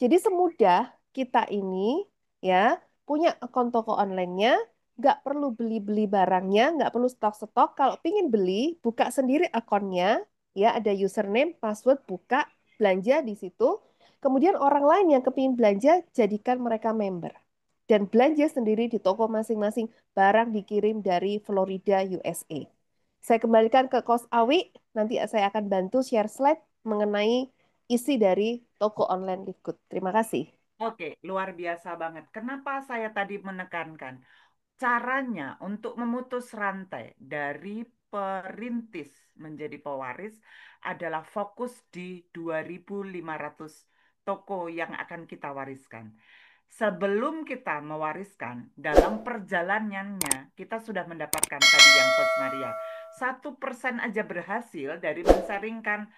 Jadi semudah kita ini ya punya akun toko online-nya, nggak perlu beli-beli barangnya, nggak perlu stok-stok. Kalau pingin beli, buka sendiri akunnya, ya ada username, password, buka, belanja di situ. Kemudian orang lain yang kepingin belanja, jadikan mereka member. Dan belanja sendiri di toko masing-masing, barang dikirim dari Florida, USA. Saya kembalikan ke Kos Awi, nanti saya akan bantu share slide mengenai isi dari toko online Liquid. Terima kasih. Oke, luar biasa banget. Kenapa saya tadi menekankan caranya untuk memutus rantai dari perintis menjadi pewaris adalah fokus di 2.500 toko yang akan kita wariskan. sebelum kita mewariskan, dalam perjalanannya kita sudah mendapatkan tadi yang Coach Maria. 1% aja berhasil dari men-sharingkan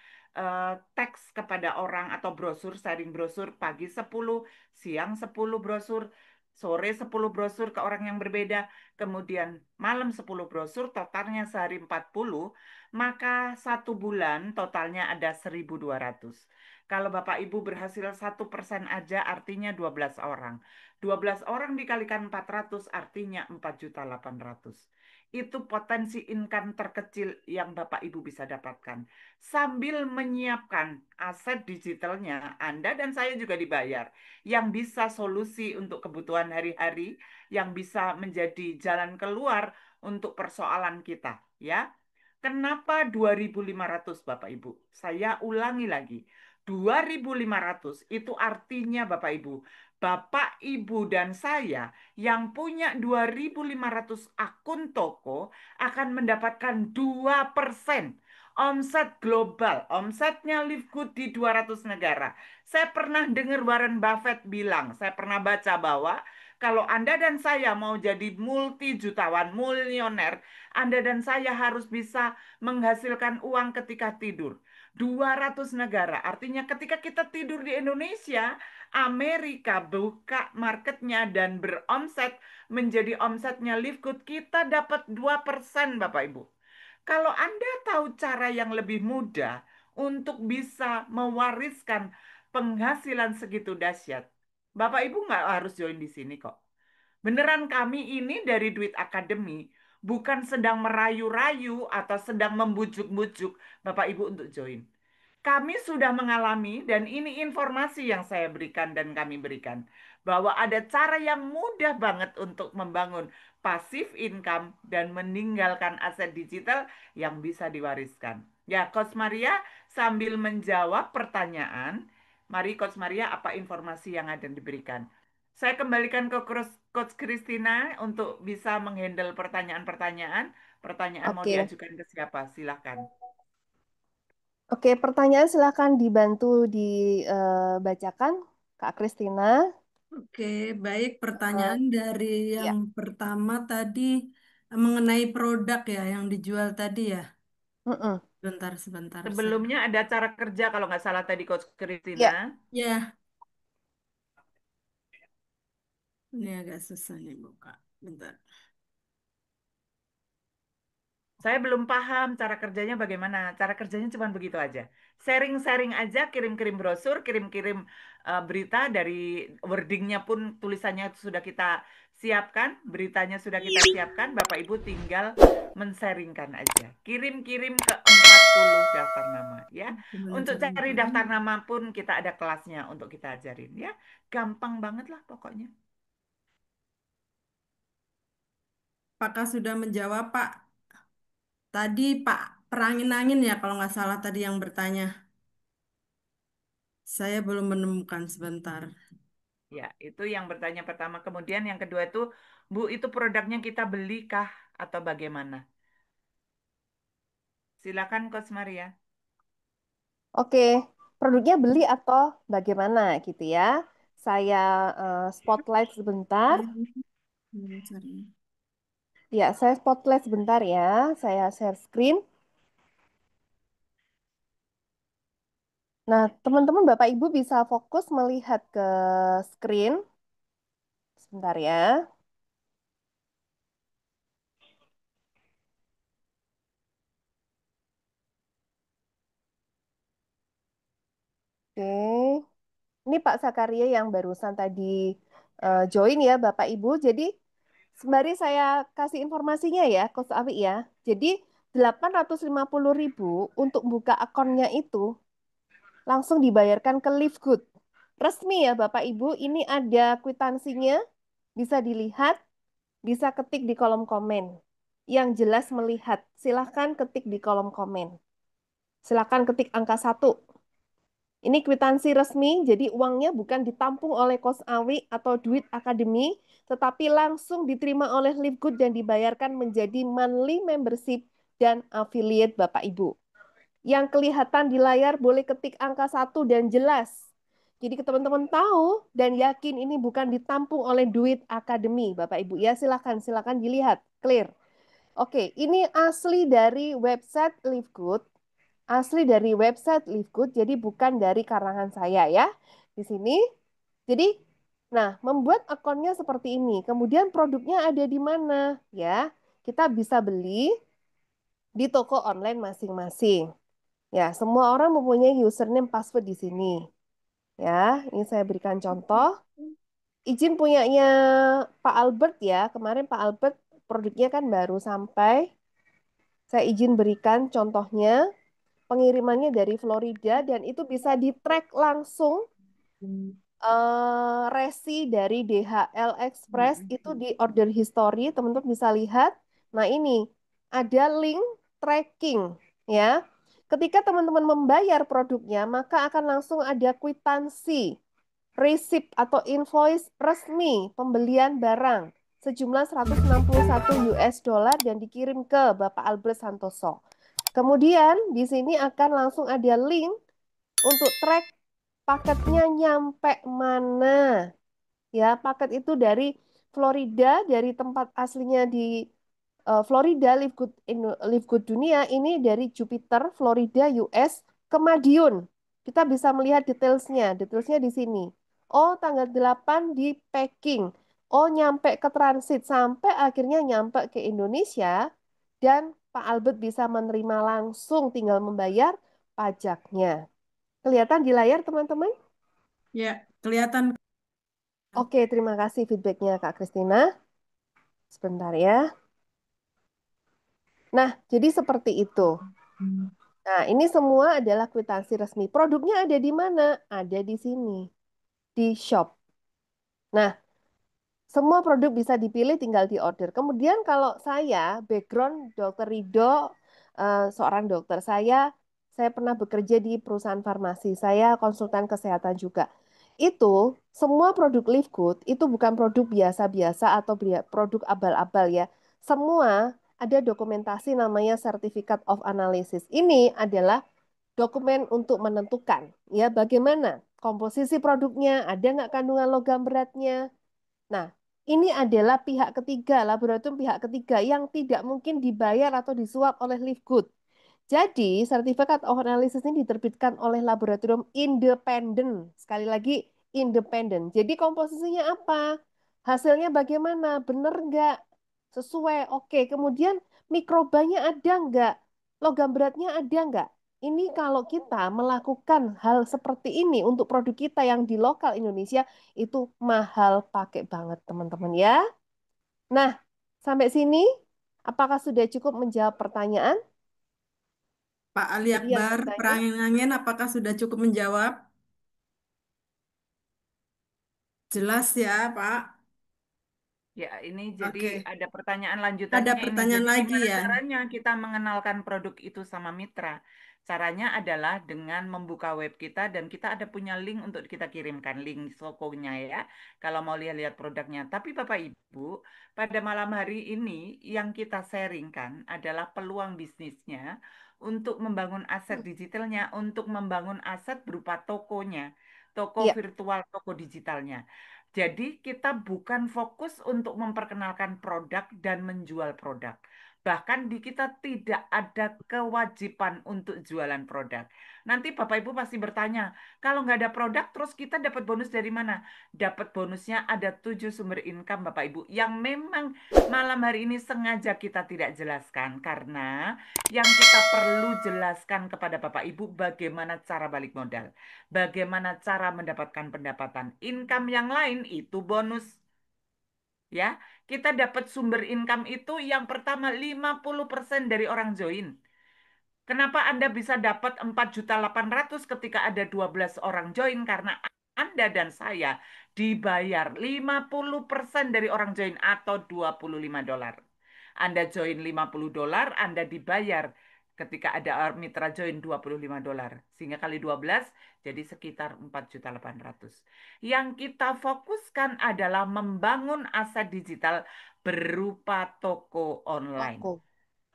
teks kepada orang atau brosur, sharing brosur pagi 10, siang 10 brosur, sore 10 brosur ke orang yang berbeda, kemudian malam 10 brosur, totalnya sehari 40, maka 1 bulan totalnya ada 1.200. Kalau Bapak Ibu berhasil 1% aja artinya 12 orang. 12 orang dikalikan 400 artinya 4.800.000. Itu potensi income terkecil yang Bapak Ibu bisa dapatkan. Sambil menyiapkan aset digitalnya, Anda dan saya juga dibayar. Yang bisa solusi untuk kebutuhan hari-hari, yang bisa menjadi jalan keluar untuk persoalan kita. Ya, kenapa 2.500 Bapak Ibu? Saya ulangi lagi. 2.500 itu artinya Bapak Ibu, Bapak, Ibu, dan saya yang punya 2.500 akun toko akan mendapatkan 2% omset global. Omsetnya Live Good di 200 negara. Saya pernah dengar Warren Buffett bilang, saya pernah baca bahwa kalau Anda dan saya mau jadi multi jutawan, milioner, Anda dan saya harus bisa menghasilkan uang ketika tidur. 200 negara. Artinya ketika kita tidur di Indonesia, Amerika buka marketnya dan beromset menjadi omsetnya Live Good, kita dapat 2% Bapak Ibu. Kalau Anda tahu cara yang lebih mudah untuk bisa mewariskan penghasilan segitu dahsyat, Bapak Ibu nggak harus join di sini kok. Beneran kami ini dari Duit Akademi bukan sedang merayu-rayu atau sedang membujuk-bujuk Bapak Ibu untuk join. Kami sudah mengalami dan ini informasi yang saya berikan dan kami berikan bahwa ada cara yang mudah banget untuk membangun pasif income dan meninggalkan aset digital yang bisa diwariskan. Ya, Coach Maria sambil menjawab pertanyaan, mari Coach Maria apa informasi yang ada diberikan? Saya kembalikan ke Coach Christina untuk bisa menghandle pertanyaan-pertanyaan. Pertanyaan mau Oke, diajukan ke siapa? Silahkan. oke, pertanyaan silakan dibantu dibacakan, Kak Kristina. Oke, baik. Eh, Pertanyaan dari yang ya, pertama tadi mengenai produk ya yang dijual tadi ya. mm-mm. Sebentar, sebentar. Saya. Sebelumnya ada cara kerja kalau nggak salah tadi Coach Christina. Ya, Ya, ini agak susah nih buka. Bentar. Saya belum paham cara kerjanya bagaimana. Cara kerjanya cuma begitu aja. Sharing-sharing aja, kirim-kirim brosur, kirim-kirim berita dari wordingnya pun tulisannya sudah kita siapkan, beritanya sudah kita siapkan. Bapak Ibu tinggal men-sharingkan aja. Kirim-kirim ke 40 daftar nama ya. Gimana Untuk cara cari bukanya? daftar nama pun kita ada kelasnya untuk kita ajarin ya. Gampang banget lah pokoknya. Apakah sudah menjawab, Pak? Tadi Pak Perangin-angin ya kalau nggak salah tadi yang bertanya. Saya belum menemukan sebentar. Ya, itu yang bertanya pertama. Kemudian yang kedua itu, Bu, itu produknya kita belikah atau bagaimana? Silakan Coach Maria. oke. Produknya beli atau bagaimana gitu ya? Saya spotlight sebentar. Saya belum cari. Ya, saya spotlight sebentar ya. Saya share screen. Nah, teman-teman Bapak Ibu bisa fokus melihat ke screen. Sebentar ya. Oke. Ini Pak Sakaria yang barusan tadi join ya Bapak Ibu. Jadi sembari saya kasih informasinya ya, Coach Awi ya. Jadi 850.000 untuk buka akunnya itu langsung dibayarkan ke Livegood. Resmi ya Bapak Ibu, ini ada kwitansinya, bisa dilihat, bisa ketik di kolom komen. Yang jelas melihat, silahkan ketik di kolom komen. Silahkan ketik angka 1. Ini kwitansi resmi, jadi uangnya bukan ditampung oleh Kos Awi atau duit akademi, tetapi langsung diterima oleh Livegood dan dibayarkan menjadi monthly membership dan affiliate Bapak Ibu. Yang kelihatan di layar boleh ketik angka 1 dan jelas. Jadi teman-teman tahu dan yakin ini bukan ditampung oleh duit akademi, Bapak Ibu. Ya, silakan dilihat, clear. Oke, ini asli dari website Livegood. Asli dari website Livegood, jadi bukan dari karangan saya ya. Di sini. Jadi, nah, membuat akunnya seperti ini. Kemudian produknya ada di mana? Ya, kita bisa beli di toko online masing-masing. Ya, semua orang mempunyai username password di sini. Ya, ini saya berikan contoh. Izin punyanya Pak Albert ya. Kemarin Pak Albert produknya kan baru sampai. Saya izin berikan contohnya. Pengirimannya dari Florida dan itu bisa di-track langsung resi dari DHL Express itu di order history, teman-teman bisa lihat. Nah, ini ada link tracking ya. Ketika teman-teman membayar produknya, maka akan langsung ada kwitansi, receipt atau invoice resmi pembelian barang sejumlah 161 US dollar dan dikirim ke Bapak Albert Santoso. Kemudian di sini akan langsung ada link untuk track paketnya nyampe mana. Ya, paket itu dari Florida, dari tempat aslinya di Florida, Live Good Dunia, ini dari Jupiter, Florida, US, ke Madiun. Kita bisa melihat detailsnya, detailsnya di sini. Oh, tanggal 8 di packing. Oh, nyampe ke transit, sampai akhirnya nyampe ke Indonesia, dan Pak Albert bisa menerima langsung, tinggal membayar pajaknya. Kelihatan di layar, teman-teman? Ya, kelihatan. Oke, terima kasih feedbacknya Kak Kristina. Sebentar ya. Nah, jadi seperti itu. Nah, ini semua adalah kwitansi resmi. Produknya ada di mana? Ada di sini, di shop. Nah, semua produk bisa dipilih, tinggal di order. Kemudian kalau saya, background Dokter Rido, seorang dokter, saya pernah bekerja di perusahaan farmasi. Saya konsultan kesehatan juga. Itu semua produk Live Good itu bukan produk biasa-biasa atau produk abal-abal ya. Semua ada dokumentasi namanya Certificate of Analysis. Ini adalah dokumen untuk menentukan ya bagaimana komposisi produknya, ada nggak kandungan logam beratnya. Nah, ini adalah pihak ketiga, laboratorium pihak ketiga yang tidak mungkin dibayar atau disuap oleh Livegood. Jadi, sertifikat of analysis ini diterbitkan oleh laboratorium independen. Sekali lagi, independen. Jadi, komposisinya apa? Hasilnya bagaimana? Benar nggak? Sesuai, oke. Kemudian, mikrobanya ada nggak? Logam beratnya ada nggak? Ini kalau kita melakukan hal seperti ini untuk produk kita yang di lokal Indonesia, itu mahal pakai banget, teman-teman ya. Nah, sampai sini, apakah sudah cukup menjawab pertanyaan? Pak Ali Jadi yang Akbar, bertanya, perangin-angin, apakah sudah cukup menjawab? Jelas ya, Pak. Ya, ini jadi Oke, ada pertanyaan ada lanjutannya ini. pertanyaan Jadi lagi gimana ya. caranya kita mengenalkan produk itu sama mitra? Caranya adalah dengan membuka web kita dan kita ada punya link untuk kita kirimkan link tokonya ya. Kalau mau lihat-lihat produknya. Tapi Bapak Ibu, pada malam hari ini yang kita sharingkan adalah peluang bisnisnya untuk membangun aset digitalnya, untuk membangun aset berupa tokonya, toko ya, virtual, toko digitalnya. Jadi kita bukan fokus untuk memperkenalkan produk dan menjual produk. Bahkan di kita tidak ada kewajiban untuk jualan produk. Nanti Bapak Ibu pasti bertanya, kalau nggak ada produk, terus kita dapat bonus dari mana? Dapat bonusnya ada 7 sumber income Bapak Ibu, yang memang malam hari ini sengaja kita tidak jelaskan. Karena yang kita perlu jelaskan kepada Bapak Ibu bagaimana cara balik modal. Bagaimana cara mendapatkan pendapatan. Income yang lain itu bonus. Ya, kita dapat sumber income itu yang pertama 50% dari orang join. Kenapa Anda bisa dapat 4.800.000 ketika ada 12 orang join? Karena Anda dan saya dibayar 50% dari orang join atau 25 dolar. Anda join 50 dolar, Anda dibayar ketika ada mitra join 25 dolar. Sehingga kali 12 jadi sekitar 4.800.000. Yang kita fokuskan adalah membangun aset digital berupa toko online. toko.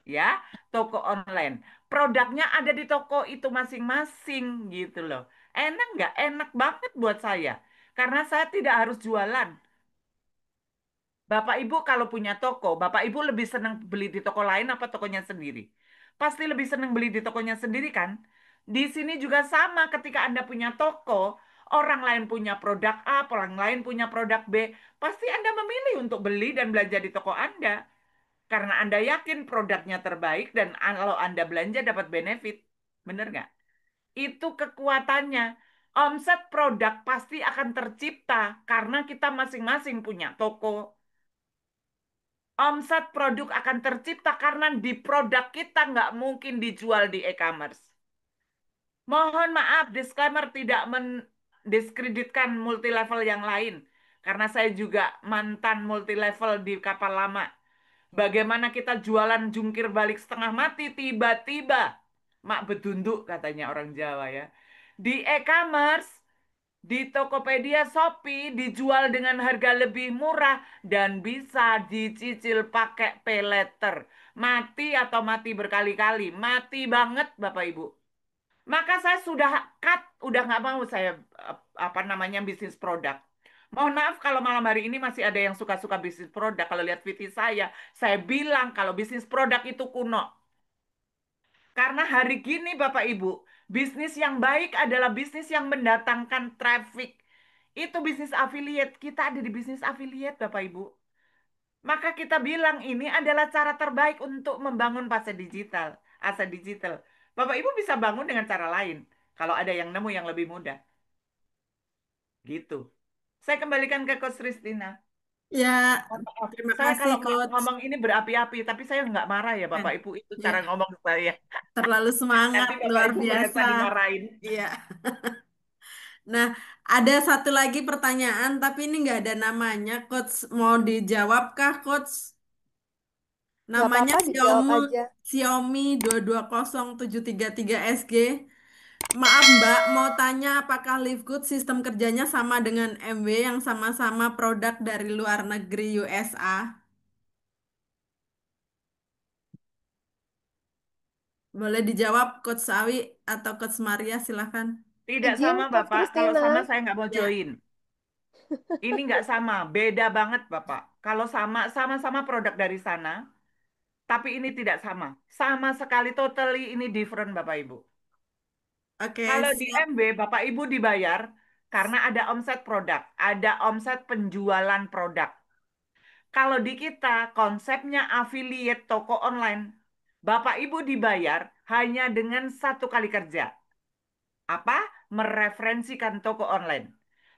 Ya, toko online. Produknya ada di toko itu masing-masing gitu loh. Enak nggak? Enak banget buat saya. Karena saya tidak harus jualan. Bapak Ibu kalau punya toko, Bapak Ibu lebih senang beli di toko lain apa tokonya sendiri? Pasti lebih senang beli di tokonya sendiri kan? Di sini juga sama ketika Anda punya toko, orang lain punya produk A, orang lain punya produk B, pasti Anda memilih untuk beli dan belanja di toko Anda. Karena Anda yakin produknya terbaik dan kalau Anda belanja dapat benefit. Bener nggak? Itu kekuatannya. Omset produk pasti akan tercipta karena kita masing-masing punya toko. Omset produk akan tercipta karena di produk kita nggak mungkin dijual di e-commerce. Mohon maaf, disclaimer tidak mendiskreditkan multi level yang lain. Karena saya juga mantan multi level di kapal lama. Bagaimana kita jualan jungkir balik setengah mati, tiba-tiba mak bedunduk katanya orang Jawa ya. Di e-commerce, di Tokopedia, Shopee dijual dengan harga lebih murah dan bisa dicicil pakai pay later. Mati atau mati berkali-kali, mati banget Bapak Ibu. Maka saya sudah cut, udah nggak mau saya apa namanya bisnis produk. Mohon maaf kalau malam hari ini masih ada yang suka-suka bisnis produk. Kalau lihat VT saya bilang kalau bisnis produk itu kuno. Karena hari gini Bapak Ibu, bisnis yang baik adalah bisnis yang mendatangkan traffic. Itu bisnis affiliate. Kita ada di bisnis affiliate Bapak Ibu. Maka kita bilang ini adalah cara terbaik untuk membangun aset digital. Aset digital. Bapak Ibu bisa bangun dengan cara lain. Kalau ada yang nemu yang lebih mudah. Gitu. Saya kembalikan ke Coach Christina. Ya, Maaf, terima saya kasih kalau Coach. ngomong ini berapi-api, tapi saya nggak marah ya Bapak Eh, Ibu. Itu cara ya, ngomong saya. terlalu semangat, Nanti Bapak luar Ibu biasa. merasa dimarahin. Iya. Nah, ada satu lagi pertanyaan, tapi ini nggak ada namanya. Coach, mau dijawab kah, Coach? Nggak Namanya apa-apa, dijawab Xiaomi aja. Xiaomi 220733 SG. Maaf Mbak, mau tanya apakah Livegood sistem kerjanya sama dengan MW yang sama-sama produk dari luar negeri USA? Boleh dijawab Coach Sawi atau Coach Maria, silahkan. Tidak Izin, sama Coach Bapak. Kalau Christina. sama saya nggak mau Ya, join. Ini nggak sama. Beda banget Bapak. Kalau sama, sama-sama produk dari sana. Tapi ini tidak sama. Sama sekali, totally ini different Bapak Ibu. oke, Kalau di siap. MB, Bapak Ibu dibayar karena ada omset produk, ada omset penjualan produk. Kalau di kita, konsepnya affiliate toko online. Bapak Ibu dibayar hanya dengan satu kali kerja. Apa? Mereferensikan toko online.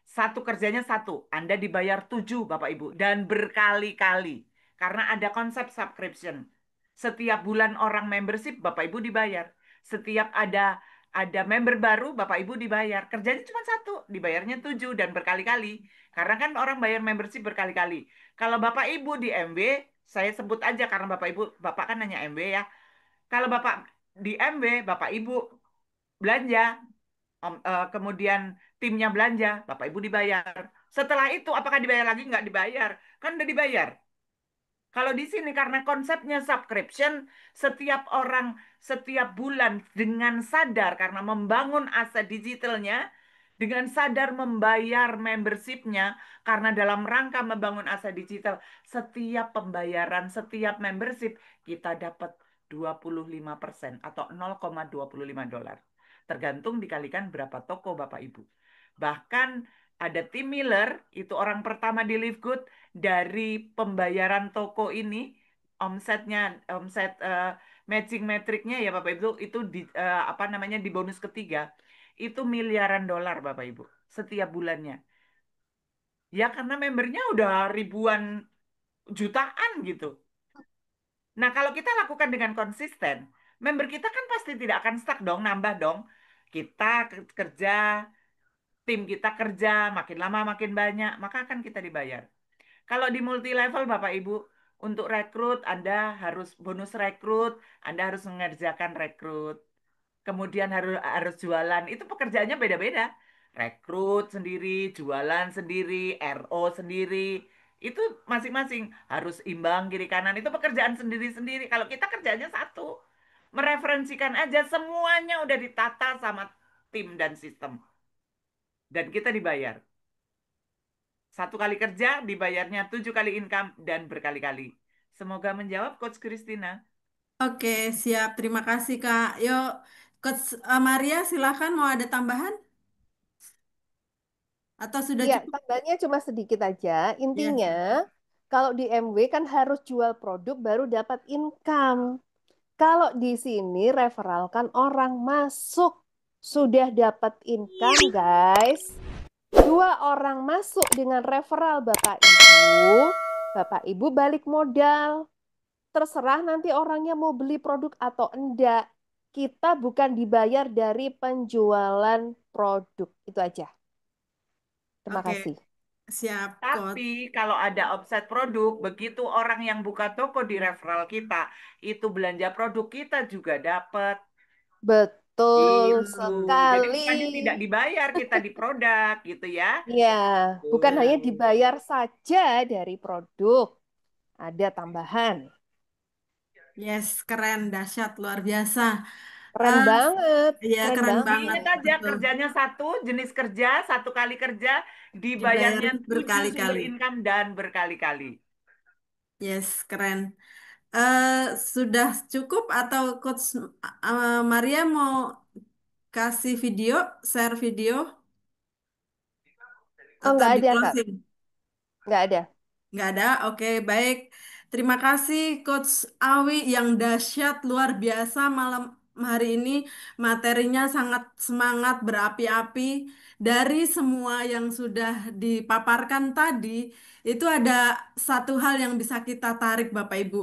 Satu kerjanya satu, Anda dibayar 7 Bapak Ibu dan berkali-kali karena ada konsep subscription. Setiap bulan orang membership Bapak Ibu dibayar. Setiap ada member baru Bapak Ibu dibayar. Kerjanya cuma satu, dibayarnya 7 dan berkali-kali. Karena kan orang bayar membership berkali-kali. Kalau Bapak Ibu di MB, saya sebut aja karena Bapak Ibu, Bapak kan nanya MB ya. Kalau Bapak di MB, Bapak Ibu belanja, kemudian timnya belanja, Bapak Ibu dibayar. Setelah itu, apakah dibayar lagi? Nggak dibayar. Kan udah dibayar. Kalau di sini karena konsepnya subscription, setiap orang setiap bulan dengan sadar karena membangun aset digitalnya, dengan sadar membayar membershipnya, karena dalam rangka membangun aset digital, setiap pembayaran, setiap membership, kita dapat 25% atau 0,25 dolar. Tergantung dikalikan berapa toko Bapak Ibu. Bahkan ada Tim Miller, itu orang pertama di Live Good, dari pembayaran toko ini, omsetnya, omset matching metriknya ya Bapak Ibu, itu di, apa namanya di bonus ketiga, itu miliaran dolar Bapak Ibu, setiap bulannya. Ya karena membernya udah ribuan jutaan gitu. Nah kalau kita lakukan dengan konsisten, member kita kan pasti tidak akan stuck dong, nambah dong. Kita kerja, tim kita kerja, makin lama makin banyak, maka akan kita dibayar. Kalau di multi level Bapak Ibu, untuk rekrut Anda harus bonus rekrut, Anda harus mengerjakan rekrut. Kemudian harus harus jualan. Itu pekerjaannya beda-beda. Rekrut sendiri, jualan sendiri, RO sendiri. Itu masing-masing harus imbang kiri kanan. Itu pekerjaan sendiri-sendiri. Kalau kita kerjanya satu. Mereferensikan aja semuanya udah ditata sama tim dan sistem. dan kita dibayar. 1 kali kerja dibayarnya 7 kali income dan berkali-kali. Semoga menjawab Coach Christina. Oke, siap. Terima kasih, Kak. Yuk, Coach Maria, silakan mau ada tambahan? Atau sudah Iya, cukup? tambahnya cuma sedikit aja. Ya, Intinya, kalau di MW kan harus jual produk baru dapat income. Kalau di sini referral kan orang masuk sudah dapat income, guys. 2 orang masuk dengan referral Bapak Ibu balik modal. Terserah nanti orangnya mau beli produk atau enggak. Kita bukan dibayar dari penjualan produk. Itu aja. Terima oke. kasih. Siap, Tapi Coach. kalau ada offset produk, begitu orang yang buka toko di referral kita, itu belanja produk kita juga dapat. Betul Gitu. Jadi sekali. bukannya tidak dibayar kita di produk gitu ya. Ya, bukan hanya Tuh. dibayar saja dari produk. Ada tambahan. Yes, keren, dahsyat, luar biasa. Keren Eh, banget. ya, Keren keren banget, Ingat banget. aja betul. kerjanya satu, jenis kerja, 1 kali kerja, Dibayar dibayarnya 7 sumber berkali-kali. income dan berkali-kali. Yes, keren. Sudah cukup atau Coach Maria mau kasih video, share video Oh, atau nggak di ada, Kak. closing? Nggak ada. Nggak ada? Oke, baik. Terima kasih Coach Awi yang dahsyat luar biasa malam hari ini. Materinya sangat semangat, berapi-api. Dari semua yang sudah dipaparkan tadi, itu ada satu hal yang bisa kita tarik Bapak Ibu.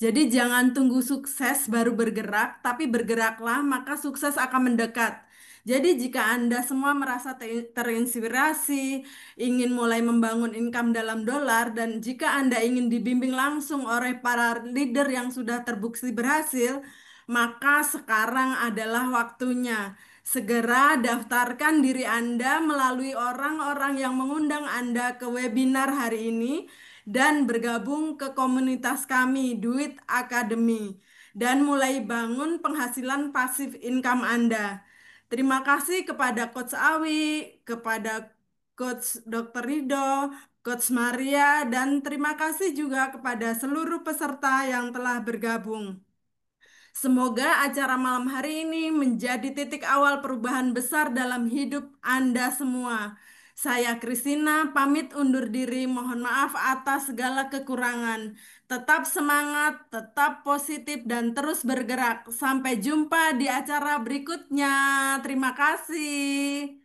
Jadi jangan tunggu sukses baru bergerak, tapi bergeraklah maka sukses akan mendekat. Jadi jika Anda semua merasa terinspirasi, ingin mulai membangun income dalam dolar, dan jika Anda ingin dibimbing langsung oleh para leader yang sudah terbukti berhasil, maka sekarang adalah waktunya. Segera daftarkan diri Anda melalui orang-orang yang mengundang Anda ke webinar hari ini dan bergabung ke komunitas kami, Duit Academy, dan mulai bangun penghasilan pasif income Anda. Terima kasih kepada Coach Awi, kepada Coach Dr. Rido, Coach Maria, dan terima kasih juga kepada seluruh peserta yang telah bergabung. Semoga acara malam hari ini menjadi titik awal perubahan besar dalam hidup Anda semua. Saya Christina pamit undur diri. Mohon maaf atas segala kekurangan. Tetap semangat, tetap positif, dan terus bergerak. Sampai jumpa di acara berikutnya. Terima kasih.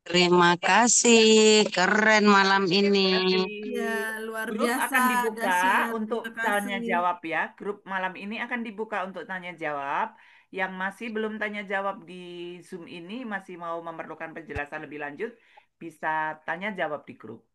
Terima kasih, keren malam ini. Terima kasih. Ya, luar Grup biasa, akan dibuka dahsyat. untuk Terima tanya kasih. jawab ya. Grup malam ini akan dibuka untuk tanya jawab. Yang masih belum tanya jawab di Zoom ini masih mau memerlukan penjelasan lebih lanjut, bisa tanya jawab di grup.